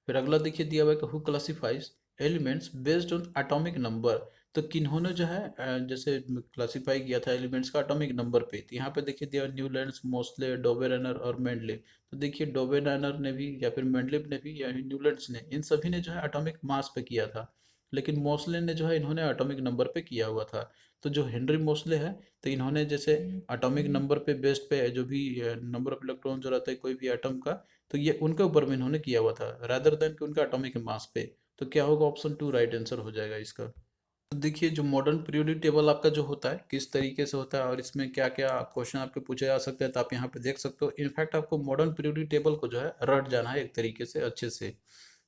फिर अगला देखिए दिया हुआ है कि who classifies elements based on atomic number. तो किन्होंने जो है जैसे क्लासिफाई किया था एलिमेंट्स का एटॉमिक नंबर पे, तो यहाँ पे देखिए दिया न्यूलैंड्स, मोस्ले, डोबेरेनर और मेंडलीव। तो देखिए डोबेरेनर ने भी या फिर मेंडलीव ने भी या न्यूलैंड्स ने, इन सभी ने जो है एटॉमिक मास पे किया था। लेकिन मोस्ले ने जो है इन्होंने एटॉमिक नंबर पे किया हुआ था। तो जो हेनरी मोस्ले है, तो इन्होंने जैसे एटॉमिक नंबर पे बेस्ड पे जो भी नंबर ऑफ इलेक्ट्रॉन जो रहता है कोई भी एटम का, तो ये उनके ऊपर में इन्होंने किया हुआ था रादर देन कि उनका एटॉमिक मास पे। तो क्या होगा, ऑप्शन 2 राइट आंसर हो जाएगा इसका। तो देखिए जो मॉडर्न पीरियोडिक टेबल आपका जो होता है किस तरीके से होता है, और इसमें क्या क्या क्वेश्चन आपके पूछे जा सकते हैं, तो आप यहाँ पे देख सकते हो। इनफैक्ट आपको मॉडर्न पीरियोडिक टेबल को जो है रट जाना है एक तरीके से अच्छे से।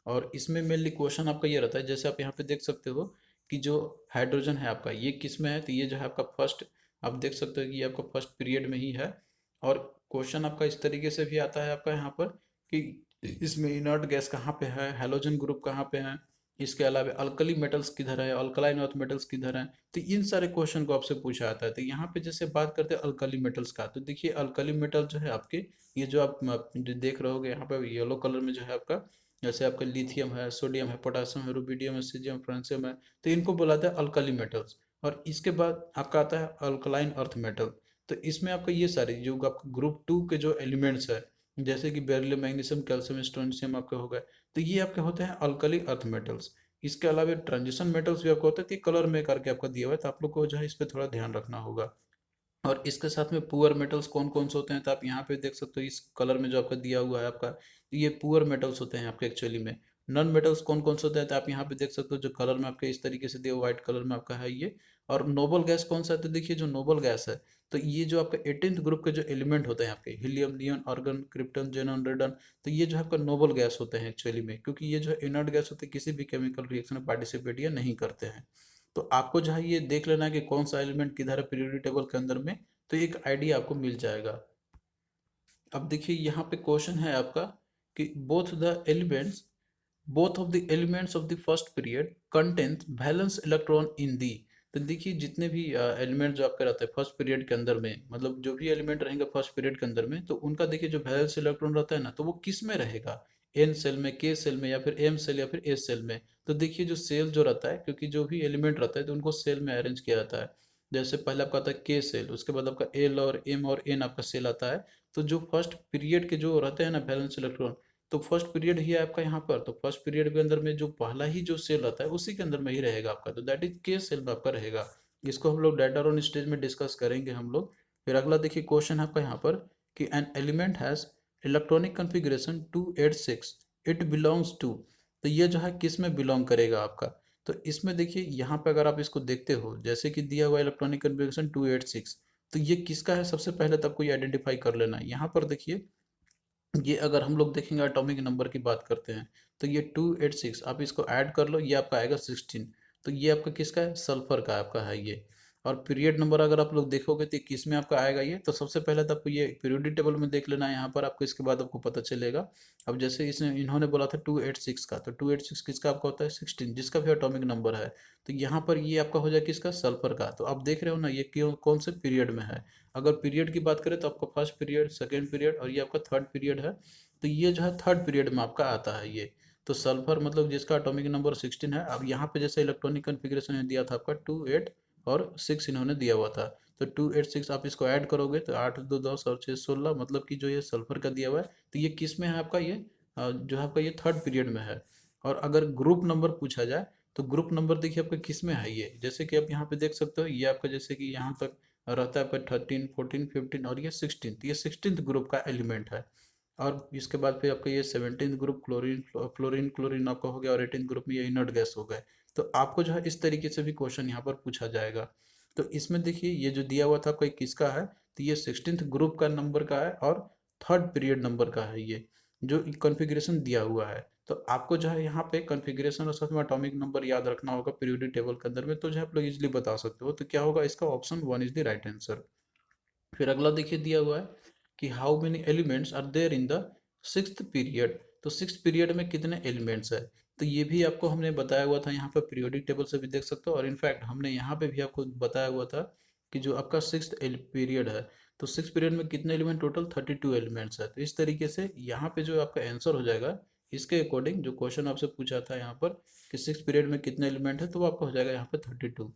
और इसमें मेनली क्वेश्चन आपका ये रहता है, जैसे आप यहाँ पे देख सकते हो कि जो हाइड्रोजन है आपका ये किस में है, तो ये जो है आपका फर्स्ट, आप देख सकते हो कि ये आपका फर्स्ट पीरियड में ही है। और क्वेश्चन आपका इस तरीके से भी आता है आपका यहाँ पर कि इसमें इनर्ट गैस कहाँ पे है, हैलोजन ग्रुप कहाँ पे है, इसके अलावा अल्कली मेटल्स किधर है, अल्कलाइन अर्थ मेटल्स किधर हैं। तो इन सारे क्वेश्चन को आपसे पूछा जाता है। तो यहाँ पे जैसे बात करते हैं अल्कली मेटल्स का, तो देखिए अल्कली मेटल जो है आपके, ये जो आप जो देख रहे होगे यहाँ पे येलो कलर में जो है आपका, जैसे आपका लिथियम है, सोडियम है, पोटासियम है, रुबिडियम है, सीजियम, फ्रांसियम है, तो इनको बुलाते हैं अल्कली मेटल्स। और इसके बाद आपका आता है अल्कलाइन अर्थ मेटल। तो इसमें आपका ये सारे जो आपका ग्रुप 2 के जो एलिमेंट्स है, जैसे कि बेरिलियम, मैग्नीशियम, कैल्शियम, स्ट्रोंशियम आपके हो गए, तो ये आपके होते हैं अल्कली अर्थ मेटल्स। इसके अलावा ट्रांजिशन मेटल्स भी आपको होते हैं, तो कलर में करके आपका दिया हुआ है, तो आप लोग को जो है इस पर थोड़ा ध्यान रखना होगा। और इसके साथ में पुअर मेटल्स कौन कौन से होते हैं, तो आप यहाँ पे देख सकते हो इस कलर में जो आपका दिया हुआ है आपका, ये पुअर मेटल्स होते हैं आपके एक्चुअली में। नॉन मेटल्स कौन कौन से होते हैं, तो आप यहाँ पे देख सकते हो जो कलर में आपके इस तरीके से दिया व्हाइट कलर में आपका है ये। और नोबल गैस कौन सा है, तो देखिए जो नोबल गैस है, तो ये जो आपका 18th ग्रुप के जो एलिमेंट होते हैं आपके helium, neon, argon, krypton, xenon, radon, तो ये जो है आपका नोबल गैस होते हैं एक्चुअली में, क्योंकि ये जो है इनर्ट गैस होते हैं, किसी भी केमिकल रिएक्शन में पार्टिसिपेट या नहीं करते हैं। तो आपको जो है ये देख लेना है कि कौन सा एलिमेंट किधर है पीरियोडिक टेबल के अंदर में, तो एक आइडिया आपको मिल जाएगा। अब देखिए यहाँ पे क्वेश्चन है आपका कि both of the elements of the first period contains valence electron in the। तो देखिए जितने भी एलिमेंट जो आपका रहता है फर्स्ट पीरियड के अंदर में, मतलब जो भी एलिमेंट रहेंगे फर्स्ट पीरियड के अंदर में, तो उनका देखिए जो वैलेंस इलेक्ट्रॉन रहता है ना, तो वो किस में रहेगा, एन सेल में, के सेल में, या फिर एम सेल, या फिर एस सेल में। तो देखिए जो सेल जो रहता है, क्योंकि जो भी एलिमेंट रहता है तो उनको सेल में अरेंज किया जाता है। जैसे पहले आपका आता है के सेल, उसके बाद आपका एल और एम और एन आपका सेल आता है। तो जो फर्स्ट पीरियड के जो रहते हैं ना वैलेंस इलेक्ट्रॉन, तो फर्स्ट पीरियड ही है आपका यहाँ पर, तो फर्स्ट पीरियड के अंदर में जो पहला ही जो सेल रहता है उसी के अंदर में ही रहेगा आपका, तो दैट इज के सेल में आपका रहेगा। इसको हम लोग लेटर ऑन स्टेज में डिस्कस करेंगे हम लोग। फिर अगला देखिए क्वेश्चन है आपका यहाँ पर कि an element has electronic configuration 286, it belongs to. तो ये जो है किस में बिलोंग करेगा आपका, तो इसमें देखिए यहाँ पे अगर आप इसको देखते हो, जैसे कि दिया हुआ इलेक्ट्रॉनिक कॉन्फ़िगरेशन 286, तो ये किसका है सबसे पहले तब को ये आइडेंटिफाई कर लेना है। यहाँ पर देखिए ये अगर हम लोग देखेंगे एटॉमिक नंबर की बात करते हैं, तो ये 286 आप इसको ऐड कर लो, ये आपका आएगा 16। तो ये आपका किसका है, सल्फर का आपका है ये। और पीरियड नंबर अगर आप लोग देखोगे तो किस में आपका आएगा ये, तो सबसे पहले तो आपको ये पीरियोडिक टेबल में देख लेना है यहाँ पर आपको, इसके बाद आपको पता चलेगा। अब जैसे इसने इन्होंने बोला था 286 का, तो 286 किसका आपका होता है 16, जिसका भी एटॉमिक नंबर है। तो यहाँ पर ये आपका हो जाए किसका, सल्फर का। तो आप देख रहे हो ना ये क्यों कौन से पीरियड में है। अगर पीरियड की बात करें तो आपका फर्स्ट पीरियड, सेकेंड पीरियड, और ये आपका थर्ड पीरियड है। तो ये जो है थर्ड पीरियड में आपका आता है ये। तो सल्फर मतलब जिसका एटॉमिक नंबर 16 है। अब यहाँ पे जैसे इलेक्ट्रॉनिक कॉन्फ़िगरेशन दिया था आपका 28 और 6 इन्होंने दिया हुआ था। तो 286 आप इसको ऐड करोगे तो 8 2 10 और 6 16, मतलब कि जो ये सल्फर का दिया हुआ है, तो ये किस में है आपका ये जो है आपका ये थर्ड पीरियड में है। और अगर ग्रुप नंबर पूछा जाए तो ग्रुप नंबर देखिए आपका किस में है ये, जैसे कि आप यहाँ पे देख सकते हो, ये आपका जैसे कि यहाँ तक रहता है आपका 13 14 15 और ये 16, ये 16th ग्रुप का एलिमेंट है। और इसके बाद फिर आपका ये 17th group chlorine fluorine chlorine आपका हो गया, और 18th ग्रुप में ये इनर्ट गैस हो गए। तो आपको जो है इस तरीके से भी क्वेश्चन यहाँ पर पूछा जाएगा। तो इसमें देखिए ये जो दिया हुआ था कोई किसका है, तो ये 16th ग्रुप का नंबर का है और थर्ड पीरियड नंबर का है ये, जो कॉन्फ़िगरेशन दिया हुआ है। तो आपको जो है यहाँ पे कॉन्फ़िगरेशन और साथ में एटॉमिक नंबर याद रखना होगा पीरियोडिक टेबल के अंदर में, तो जो है आप लोग इजीली बता सकते हो। तो क्या होगा इसका, option 1 is the right answer. फिर अगला देखिए दिया हुआ है कि how many elements are there in the sixth period. तो सिक्स पीरियड में कितने एलिमेंट्स है, तो ये भी आपको हमने बताया हुआ था यहाँ पर, पीरियोडिक टेबल से भी देख सकते हो। और इनफैक्ट हमने यहाँ पे भी आपको बताया हुआ था कि जो आपका सिक्स पीरियड है, तो सिक्स पीरियड में कितने एलिमेंट, टोटल 32 एलिमेंट्स है। तो इस तरीके से यहाँ पे जो आपका आंसर हो जाएगा इसके अकॉर्डिंग, जो क्वेश्चन आपसे पूछा था यहाँ पर कि सिक्स पीरियड में कितने एलिमेंट है, तो वो आपका हो जाएगा यहाँ पे 32।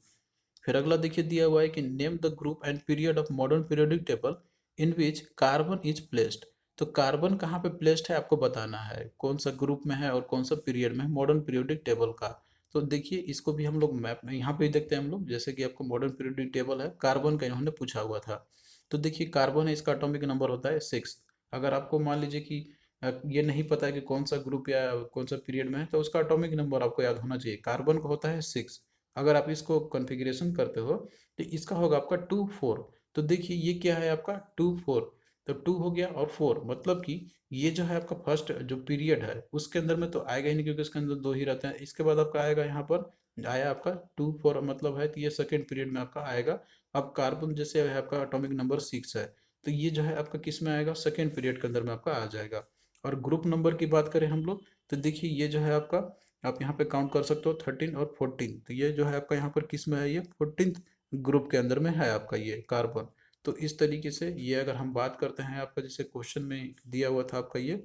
फिर अगला देखिए दिया हुआ है कि name the group and period of modern periodic table in which carbon is placed. तो कार्बन कहाँ पे प्लेस्ड है आपको बताना है, कौन सा ग्रुप में है और कौन सा पीरियड में है मॉडर्न पीरियोडिक टेबल का। तो देखिए इसको भी हम लोग मैप में यहाँ पे ही देखते हैं हम लोग, जैसे कि आपको मॉडर्न पीरियोडिक टेबल है, कार्बन का इन्होंने पूछा हुआ था। तो देखिए कार्बन है, इसका एटॉमिक नंबर होता है 6। अगर आपको मान लीजिए कि ये नहीं पता है कि कौन सा ग्रुप या कौन सा पीरियड में है, तो उसका एटॉमिक नंबर आपको याद होना चाहिए। कार्बन का होता है 6। अगर आप इसको कॉन्फ़िगरेशन करते हो तो इसका होगा आपका 2 4। तो देखिए ये क्या है आपका 2 4, तो 2 हो गया और 4, मतलब कि ये जो है आपका फर्स्ट जो पीरियड है उसके अंदर में तो आएगा ही नहीं, क्योंकि उसके अंदर दो ही रहते हैं। इसके बाद आपका आएगा यहाँ पर, आया आपका 2 4, मतलब है कि ये सेकेंड पीरियड में आपका आएगा। अब कार्बन जैसे है आपका एटॉमिक नंबर 6 है, तो ये जो है आपका किस में आएगा, सेकेंड पीरियड के अंदर में आपका आ जाएगा। और ग्रुप नंबर की बात करें हम लोग, तो देखिए ये जो है आपका, आप यहाँ पे काउंट कर सकते हो 13 और 14, तो ये जो है आपका यहाँ पर किस में है, ये 14th ग्रुप के अंदर में है आपका ये कार्बन। तो इस तरीके से ये अगर हम बात करते हैं आपका, जैसे क्वेश्चन में दिया हुआ था आपका ये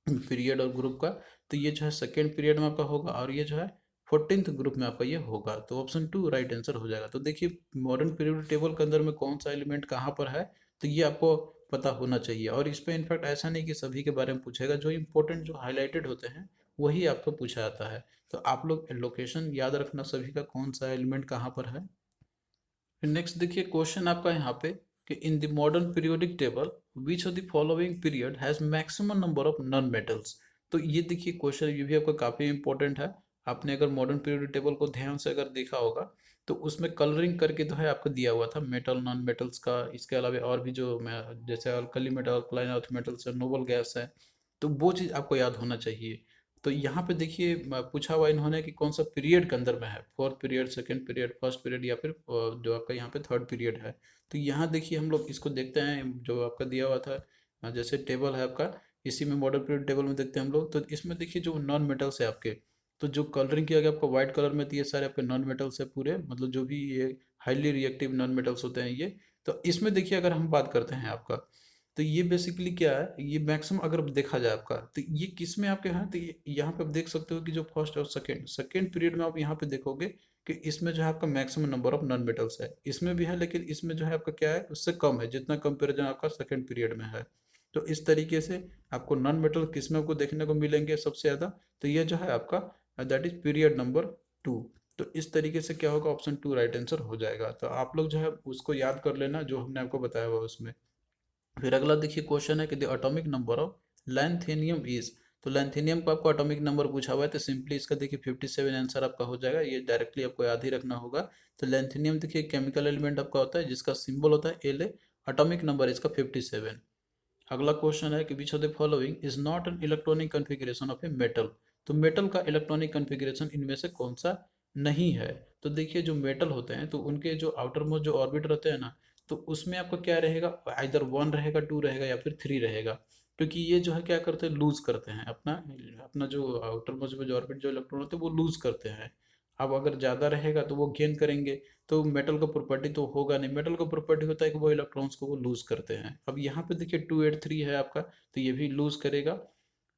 पीरियड और ग्रुप का, तो ये जो है सेकेंड पीरियड में आपका होगा, और ये जो है 14th ग्रुप में आपका ये होगा। तो ऑप्शन 2 राइट आंसर हो जाएगा। तो देखिए मॉडर्न पीरियड टेबल के अंदर में कौन सा एलिमेंट कहाँ पर है, तो ये आपको पता होना चाहिए। और इस पे इनफैक्ट ऐसा नहीं कि सभी के बारे में पूछेगा, जो इंपॉर्टेंट जो हाईलाइटेड होते हैं वही आपको पूछा जाता है। तो आप लोग लोकेशन याद रखना सभी का, कौन सा एलिमेंट कहाँ पर है। फिर नेक्स्ट देखिए क्वेश्चन आपका यहाँ पे कि in the modern periodic table which of the following period has maximum number of non metals. तो ये देखिए क्वेश्चन ये भी आपका काफ़ी इंपॉर्टेंट है। आपने अगर मॉडर्न पीरियोडिक टेबल को ध्यान से अगर देखा होगा, तो उसमें कलरिंग करके जो है आपको दिया हुआ था मेटल नॉन मेटल्स का, इसके अलावा और भी जो जैसे alkali metal, alkaline earth metals है, नोबल गैस है, तो वो चीज़ आपको याद होना चाहिए। तो यहाँ पे देखिए पूछा हुआ इन्होंने कि कौन सा पीरियड के अंदर में है, fourth period, second period, first period, या फिर जो आपका यहाँ पे थर्ड पीरियड है। तो यहाँ देखिए हम लोग इसको देखते हैं जो आपका दिया हुआ था, जैसे टेबल है आपका, इसी में मॉडर्न पीरियड टेबल में देखते हैं हम लोग। तो इसमें देखिए जो नॉन मेटल्स है आपके, तो जो कलरिंग किया गया आपको व्हाइट कलर में, तो ये सारे आपके नॉन मेटल्स है पूरे, मतलब जो भी ये हाईली रिएक्टिव नॉन मेटल्स होते हैं ये। तो इसमें देखिए अगर हम बात करते हैं आपका, तो ये बेसिकली क्या है, ये मैक्सिमम अगर देखा जाए आपका, तो ये किस में आपके हैं, तो ये यहाँ पे आप देख सकते हो कि जो फर्स्ट और सेकंड सेकंड पीरियड में आप यहाँ पे देखोगे कि इसमें जो है आपका maximum number of non metals है, इसमें भी है, लेकिन इसमें जो है आपका क्या है उससे कम है जितना कंपेरिजन आपका सेकंड पीरियड में है। तो इस तरीके से आपको नॉन मेटल किस में आपको देखने को मिलेंगे सबसे ज़्यादा, तो ये जो है आपका दैट इज पीरियड नंबर 2। तो इस तरीके से क्या होगा, ऑप्शन 2 राइट आंसर हो जाएगा। तो आप लोग जो है उसको याद कर लेना जो हमने आपको बताया हुआ उसमें। फिर अगला देखिए क्वेश्चन है कि the atomic number of lanthanum is. तो लैंथेनियम का आपको एटॉमिक नंबर पूछा हुआ है, तो सिंपली इसका देखिए 57 आंसर आपका हो जाएगा, ये डायरेक्टली आपको याद ही रखना होगा। तो लैंथेनियम देखिए केमिकल एलिमेंट आपका होता है जिसका सिंबल होता है एल, एटॉमिक नंबर इसका 57। अगला क्वेश्चन है कि विच of the following is not an electronic configuration of a metal. तो मेटल का इलेक्ट्रॉनिक कॉन्फ़िगरेशन इनमें से कौन सा नहीं है। तो देखिए जो मेटल होते हैं तो उनके जो आउटर मोस्ट जो ऑर्बिट रहते हैं ना, तो उसमें आपका क्या रहेगा, आइदर 1 रहेगा, 2 रहेगा, या फिर 3 रहेगा। क्योंकि ये जो है क्या करते हैं, लूज करते हैं अपना अपना जो आउटर मोस्ट में जो ऑर्बिट जो इलेक्ट्रॉन होते हैं वो लूज करते हैं। अब अगर ज़्यादा रहेगा तो वो गेन करेंगे। तो मेटल का प्रॉपर्टी तो होगा नहीं, मेटल का प्रॉपर्टी होता है कि वो इलेक्ट्रॉन्स को वो लूज करते हैं। अब यहाँ पे देखिए 283 है आपका, तो ये भी लूज करेगा।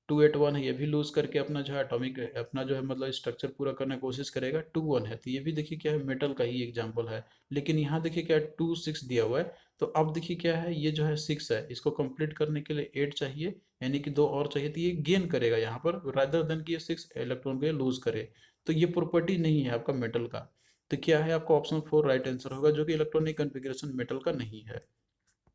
281 है, ये भी लूज करके अपना जो है एटॉमिक अपना जो है मतलब स्ट्रक्चर पूरा करने की कोशिश करेगा। 21 है, तो ये भी देखिए क्या है, मेटल का ही एग्जांपल है। लेकिन यहाँ देखिए क्या है, 26 दिया हुआ है। तो अब देखिए क्या है, ये जो है 6 है, इसको कंप्लीट करने के लिए 8 चाहिए, यानी कि 2 और चाहिए, तो ये गेन करेगा यहाँ पर रादर देन कि ये 6 इलेक्ट्रॉन को लूज करे। तो ये प्रॉपर्टी नहीं है आपका मेटल का। तो क्या है आपका ऑप्शन 4 राइट आंसर होगा, जो कि इलेक्ट्रॉनिक कॉन्फ़िगरेशन मेटल का नहीं है।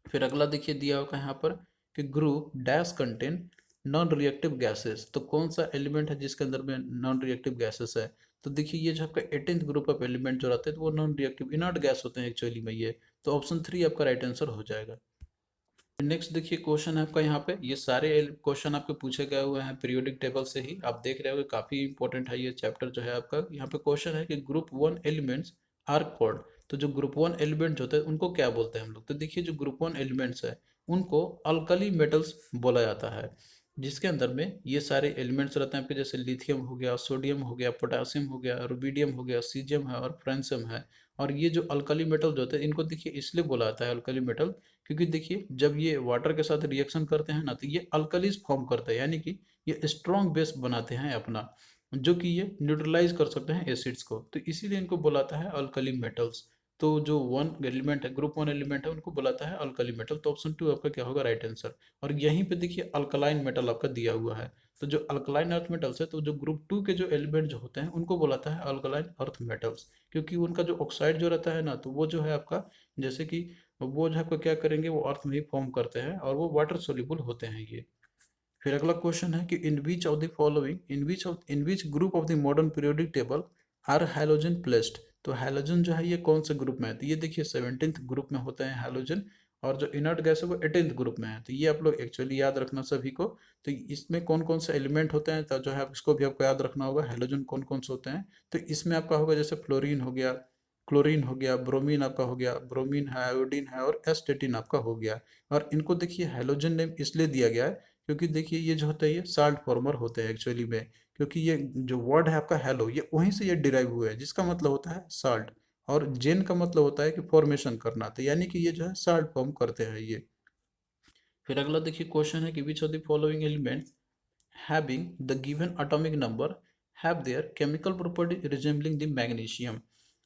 फिर अगला देखिए दिया होगा यहाँ पर कि group dash contain non reactive gases. तो कौन सा एलिमेंट है जिसके अंदर में नॉन रिएक्टिव गैसेस है। तो देखिए ये जो आपका 18th ग्रुप ऑफ एलिमेंट जो रहते हैं तो वो नॉन रिएक्टिव इनर्ट गैस होते हैं एक्चुअली में ये। तो ऑप्शन 3 आपका राइट आंसर हो जाएगा। नेक्स्ट देखिए क्वेश्चन है आपका यहाँ पे, ये सारे क्वेश्चन आपके पूछे गए हुए हैं पीरियोडिक टेबल से ही, आप देख रहे हो काफी इंपॉर्टेंट है ये चैप्टर जो है आपका। यहाँ पे क्वेश्चन है कि ग्रुप 1 एलिमेंट्स आर कॉल्ड। तो जो ग्रुप 1 एलिमेंट होते हैं उनको क्या बोलते हैं हम लोग। तो देखिए जो ग्रुप 1 एलिमेंट्स है उनको अल्कली मेटल्स बोला जाता है, जिसके अंदर में ये सारे एलिमेंट्स रहते हैं आपके, जैसे लिथियम हो गया, सोडियम हो गया, पोटासियम हो गया, रुबिडियम हो गया, सीजियम है और फ्रांसियम है। और ये जो अल्कली मेटल जो होते हैं इनको देखिए इसलिए बोला जाता है अल्कली मेटल, क्योंकि देखिए जब ये वाटर के साथ रिएक्शन करते हैं ना तो ये अल्कलीज फॉर्म करते हैं, यानी कि ये स्ट्रॉन्ग बेस बनाते हैं अपना, जो कि ये न्यूट्रलाइज कर सकते हैं एसिड्स को, तो इसीलिए इनको बुलाता है अल्कली मेटल्स। तो जो वन एलिमेंट है, ग्रुप 1 एलिमेंट है, उनको बुलाता है अल्कली मेटल। तो ऑप्शन 2 आपका क्या होगा, राइट आंसर। और यहीं पे देखिए अल्कलाइन मेटल आपका दिया हुआ है। तो जो अल्कलाइन अर्थ मेटल्स है, तो जो ग्रुप 2 के जो एलिमेंट जो होते हैं उनको बुलाता है अल्कलाइन अर्थ मेटल्स, क्योंकि उनका जो ऑक्साइड जो रहता है ना, तो वो जो है आपका जैसे कि वो जो आपको क्या करेंगे, वो अर्थ में ही फॉर्म करते हैं और वो वाटर सोल्यूबल होते हैं ये। फिर अगला क्वेश्चन है कि in which of the following in which group of the modern periodic table are halogen placed. तो हैलोजन जो है ये कौन से ग्रुप में है, तो ये देखिए 17th ग्रुप में होते हैं हैलोजन। और जो इनर्ट गैस है वो 18th ग्रुप में है। तो ये आप लोग एक्चुअली याद रखना सभी को। तो इसमें कौन कौन से एलिमेंट होते हैं, तो जो है इसको भी आपको याद रखना होगा, हैलोजन कौन कौन से होते हैं। तो इसमें आपका होगा जैसे फ्लोरीन हो गया, क्लोरीन हो गया, ब्रोमीन आपका हो गया, ब्रोमीन है, आयोडीन है और एस्टेटिन आपका हो गया। और इनको देखिए हैलोजन नेम इसलिए दिया गया है क्योंकि देखिए ये जो होता है ये साल्ट फॉर्मर होते हैं एक्चुअली में। क्योंकि ये जो वर्ड है आपका हेलो, ये वहीं से ये डिराइव हुआ है, जिसका मतलब होता है साल्ट। और जेन का मतलब होता है कि फॉर्मेशन करना, तो यानी कि ये जो है साल्ट फॉर्म करते हैं ये। फिर अगला देखिए क्वेश्चन है कि विच of the following element having the given atomic number have their chemical property resembling the magnesium।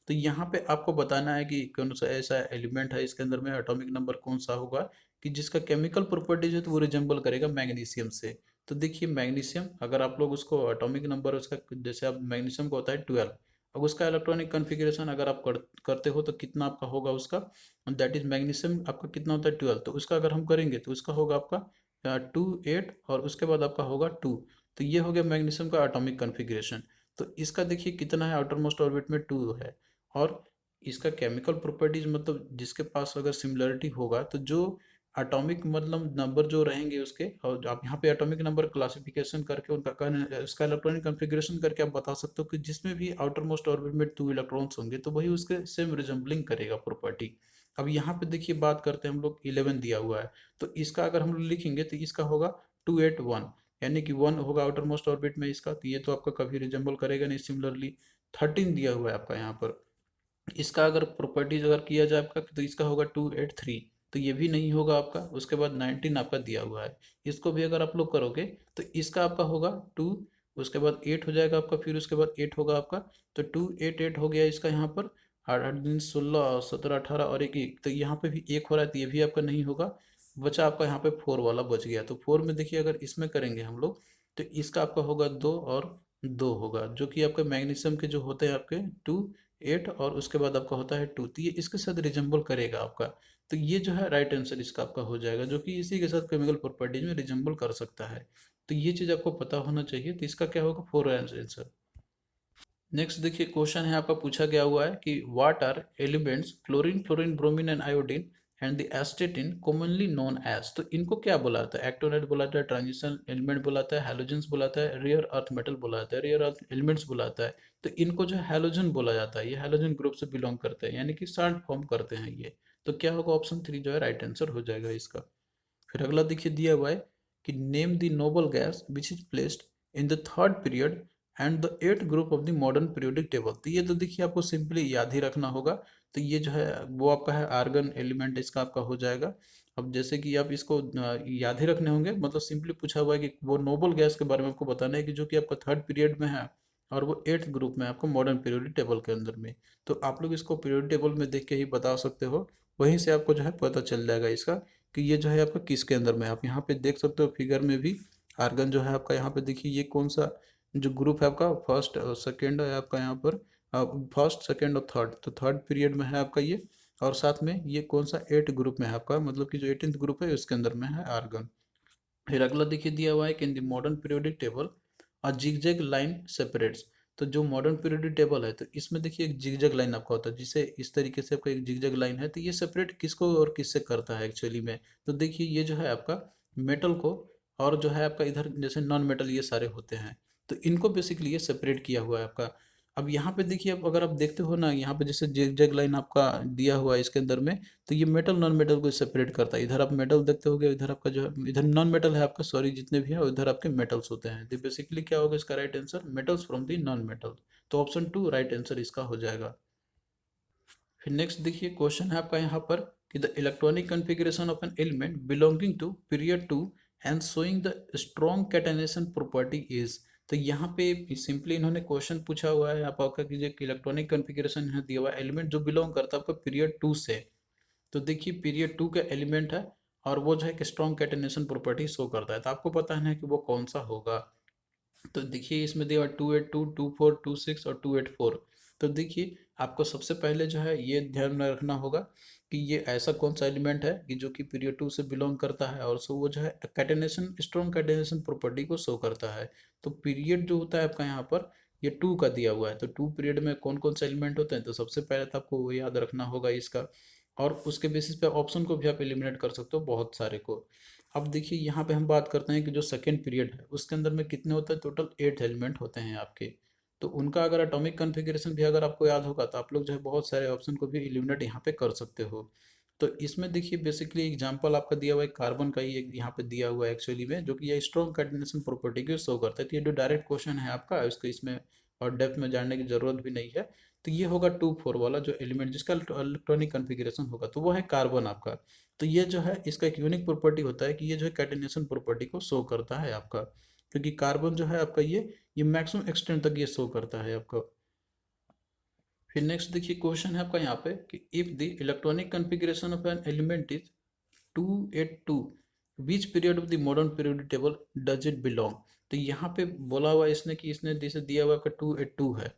तो यहाँ पे आपको बताना है कि कौन सा ऐसा एलिमेंट है इसके अंदर में एटॉमिक नंबर कौन सा होगा कि जिसका केमिकल प्रॉपर्टीज है तो वो रिजेंबल करेगा मैग्नीशियम से। तो देखिए मैग्नीशियम अगर आप लोग उसको एटॉमिक नंबर उसका, जैसे आप मैग्नीशियम का होता है 12, अब उसका इलेक्ट्रॉनिक कॉन्फ़िगरेशन अगर आप करते हो तो कितना आपका होगा उसका, दैट इज मैग्नीशियम आपका कितना होता है 12, तो उसका अगर हम करेंगे तो उसका होगा आपका 2 8 और उसके बाद आपका होगा 2। तो ये हो गया मैग्नीशियम का एटॉमिक कॉन्फ़िगरेशन। तो इसका देखिए कितना है, आउटर मोस्ट ऑर्बिट में 2 है। और इसका केमिकल प्रॉपर्टीज मतलब जिसके पास अगर सिमिलरिटी होगा तो जो एटॉमिक मतलब नंबर जो रहेंगे उसके, और आप यहाँ पे एटॉमिक नंबर क्लासिफिकेशन करके उसका इलेक्ट्रॉनिक कॉन्फ़िगरेशन करके आप बता सकते हो कि जिसमें भी आउटर मोस्ट ऑर्बिट में 2 इलेक्ट्रॉन्स होंगे तो वही उसके सेम रिजम्बलिंग करेगा प्रॉपर्टी। अब यहाँ पे देखिए बात करते हैं हम लोग, 11 दिया हुआ है तो इसका अगर हम लोग लिखेंगे तो इसका होगा 281, यानी कि 1 होगा आउटर मोस्ट ऑर्बिट में इसका, तो ये तो आपका कभी रिजम्बल करेगा नहीं। सिमिलरली 13 दिया हुआ है आपका यहाँ पर, इसका अगर प्रॉपर्टीज अगर किया जाए आपका तो इसका होगा 283, तो ये भी नहीं होगा आपका। उसके बाद 19 आपका दिया हुआ है, इसको भी अगर आप लोग करोगे तो इसका आपका होगा 2, उसके बाद 8 हो जाएगा आपका, फिर उसके बाद 8 होगा आपका, तो 288 हो गया इसका यहाँ पर। 8 8 दिन 16 17 18 और एक तो यहाँ पे भी एक हो रहा है तो ये भी आपका नहीं होगा। बचा आपका यहाँ पे 4 वाला बच गया, तो 4 में देखिए अगर इसमें करेंगे हम लोग तो इसका आपका होगा 2 और 2 होगा, जो कि आपके मैग्नीशियम के जो होते हैं आपके 2 8 और उसके बाद आपका होता है 2, तो ये इसके साथ रिजेंबल करेगा आपका। तो ये जो है राइट आंसर इसका आपका हो जाएगा, जो कि इसी के साथ केमिकल प्रॉपर्टीज में रिजेंबल कर सकता है। तो ये चीज़ आपको पता होना चाहिए, तो इसका क्या होगा 4 आंसर। नेक्स्ट देखिए क्वेश्चन है आपका, पूछा गया हुआ है कि what are elements chlorine fluorine bromine and iodine and the astatine commonly known as. तो इनको क्या बुलाता है, एक्टोनेट बुलाता है, ट्रांजिशन एलिमेंट बुलाता है, हैलोजेंस बुलाता है, रियर अर्थ मेटल बुलाता है, रियर अर्थ एलिमेंट्स बुलाता है। तो इनको जो है हैलोजन बोला जाता है, ये हैलोजन ग्रुप से बिलोंग करते हैं, यानी कि साल्ट फॉर्म करते हैं ये। तो क्या होगा, ऑप्शन 3 जो है राइट आंसर हो जाएगा इसका। फिर अगला देखिए दिया हुआ है कि name the noble gas which is placed in the third period and the eight group of the modern periodic table. तो ये तो देखिए आपको सिंपली याद ही रखना होगा। तो ये जो है वो आपका है आर्गन एलिमेंट, इसका आपका हो जाएगा। अब जैसे कि आप इसको याद ही रखने होंगे, मतलब सिंपली पूछा हुआ है कि वो नोबल गैस के बारे में आपको बताना है कि जो कि आपका थर्ड पीरियड में है और वो एट्थ ग्रुप में आपको मॉडर्न पीरियोडिक टेबल के अंदर में। तो आप लोग इसको पीरियोडिक टेबल में देख के ही बता सकते हो, वहीं से आपको जो है पता चल जाएगा इसका कि ये जो है आपका किसके अंदर में है। आप यहाँ पे देख सकते हो फिगर में भी, आर्गन जो है आपका यहाँ पे देखिए ये कौन सा जो ग्रुप है आपका, फर्स्ट और सेकेंड है आपका यहाँ पर, फर्स्ट सेकेंड और थर्ड, तो थर्ड पीरियड में है आपका ये। और साथ में ये कौन सा एट ग्रुप में है आपका, मतलब कि जो 18th ग्रुप है उसके अंदर में है आर्गन। फिर अगला देखिए दिया हुआ है कि in the modern periodic table a zigzag line separates. तो जो मॉडर्न पीरियोडिक टेबल है तो इसमें देखिए एक जिगजैग लाइन आपका होता है, जिसे इस तरीके से आपका एक जिगजैग लाइन है, तो ये सेपरेट किसको और किससे करता है एक्चुअली में। तो देखिए ये जो है आपका मेटल को, और जो है आपका इधर जैसे नॉन मेटल ये सारे होते हैं, तो इनको बेसिकली ये सेपरेट किया हुआ है आपका। अब यहाँ पे देखिए, अब अगर आप देखते हो ना यहाँ पे जैसे जिगजैग लाइन आपका दिया हुआ है इसके अंदर में, तो ये मेटल नॉन मेटल को सेपरेट करता है। इधर आप मेटल देखते होगे, इधर आपका जो है इधर नॉन मेटल है आपका, सॉरी जितने भी है उधर आपके मेटल्स होते हैं। तो बेसिकली क्या होगा इसका right answer, metals from the non metal. तो ऑप्शन 2 राइट आंसर इसका हो जाएगा। फिर नेक्स्ट देखिए क्वेश्चन है आपका यहाँ पर कि the electronic configuration of an element belonging to period 2 and showing the strong catenation property is. तो यहाँ पे सिंपली इन्होंने क्वेश्चन पूछा हुआ है आपका कि जो इलेक्ट्रॉनिक कॉन्फ़िगरेशन है दिया हुआ है एलिमेंट जो बिलोंग करता है आपका पीरियड 2 से। तो देखिए पीरियड 2 का एलिमेंट है और वो जो है कि स्ट्रॉन्ग कैटेनेशन प्रॉपर्टी शो करता है, तो आपको पता है कि वो कौन सा होगा। तो देखिए इसमें दिया 282 24 26 और 284। तो देखिए आपको सबसे पहले जो है ये ध्यान में रखना होगा कि ये ऐसा कौन सा एलिमेंट है कि जो कि पीरियड 2 से बिलोंग करता है और सो वो जो है कैटेनेशन स्ट्रॉन्ग कैटेनेशन प्रॉपर्टी को शो करता है। तो पीरियड जो होता है आपका यहाँ पर ये 2 का दिया हुआ है, तो 2 पीरियड में कौन कौन सा एलिमेंट होते हैं, तो सबसे पहले तो आपको वो याद रखना होगा इसका। और उसके बेसिस पे ऑप्शन को भी आप एलिमिनेट कर सकते हो बहुत सारे को। अब देखिए यहाँ पे हम बात करते हैं कि जो सेकेंड पीरियड है उसके अंदर में कितने होते हैं, टोटल 8 एलिमेंट होते हैं आपके। तो उनका अगर एटॉमिक कॉन्फ़िगरेशन भी अगर आपको याद होगा तो आप लोग जो है बहुत सारे ऑप्शन को भी एलिमिनेट यहाँ पे कर सकते हो। तो इसमें देखिए बेसिकली एग्जांपल आपका दिया हुआ है कार्बन का ही एक यहाँ पे दिया हुआ है एक्चुअली में, जो कि ये स्ट्रॉन्ग कोऑर्डिनेशन प्रॉपर्टी को शो करता है। तो ये जो डायरेक्ट क्वेश्चन है आपका इसको इसमें और डेप्थ में जानने की जरूरत भी नहीं है। तो ये होगा 2 4 वाला जो एलिमेंट जिसका इलेक्ट्रॉनिक कॉन्फ़िगरेशन होगा तो वो है कार्बन आपका। तो ये जो है इसका एक यूनिक प्रॉपर्टी होता है कि ये जो है कैटेनेशन प्रॉपर्टी को शो करता है आपका, क्योंकि कार्बन जो है आपका ये मैक्सिमम एक्सटेंट तक ये शो करता है आपका। फिर नेक्स्ट देखिए क्वेश्चन है आपका यहाँ पे कि if the electronic configuration of an element is 282, which period of the modern periodic table does it belong. तो यहाँ पे बोला हुआ है इसने कि इसने जैसे दिया हुआ आपका 282 है,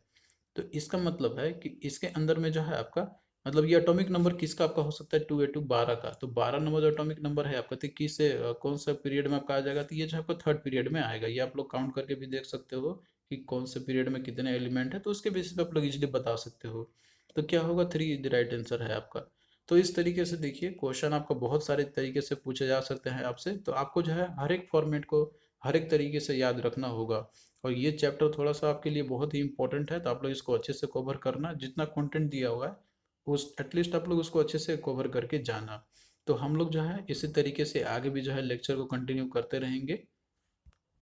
तो इसका मतलब है कि इसके अंदर में जो है आपका, मतलब ये एटॉमिक नंबर किसका आपका हो सकता है 282 12 का। तो 12 नंबर जो एटॉमिक नंबर है आपका, तो किस कौन सा पीरियड में आपका आ जाएगा, तो ये जो आपका थर्ड पीरियड में आएगा। ये आप लोग काउंट करके भी देख सकते हो कि कौन से पीरियड में कितने एलिमेंट है, तो उसके बेसिस पे आप लोग इजीली बता सकते हो। तो क्या होगा, 3 द राइट आंसर है आपका। तो इस तरीके से देखिए क्वेश्चन आपका बहुत सारे तरीके से पूछे जा सकते हैं आपसे, तो आपको जो है हर एक फॉर्मेट को हर एक तरीके से याद रखना होगा। और ये चैप्टर थोड़ा सा आपके लिए बहुत ही इंपॉर्टेंट है, तो आप लोग इसको अच्छे से कवर करना, जितना कंटेंट दिया हुआ है उस एटलीस्ट आप लोग उसको अच्छे से कवर करके जाना। तो हम लोग जो है इसी तरीके से आगे भी जो है लेक्चर को कंटिन्यू करते रहेंगे।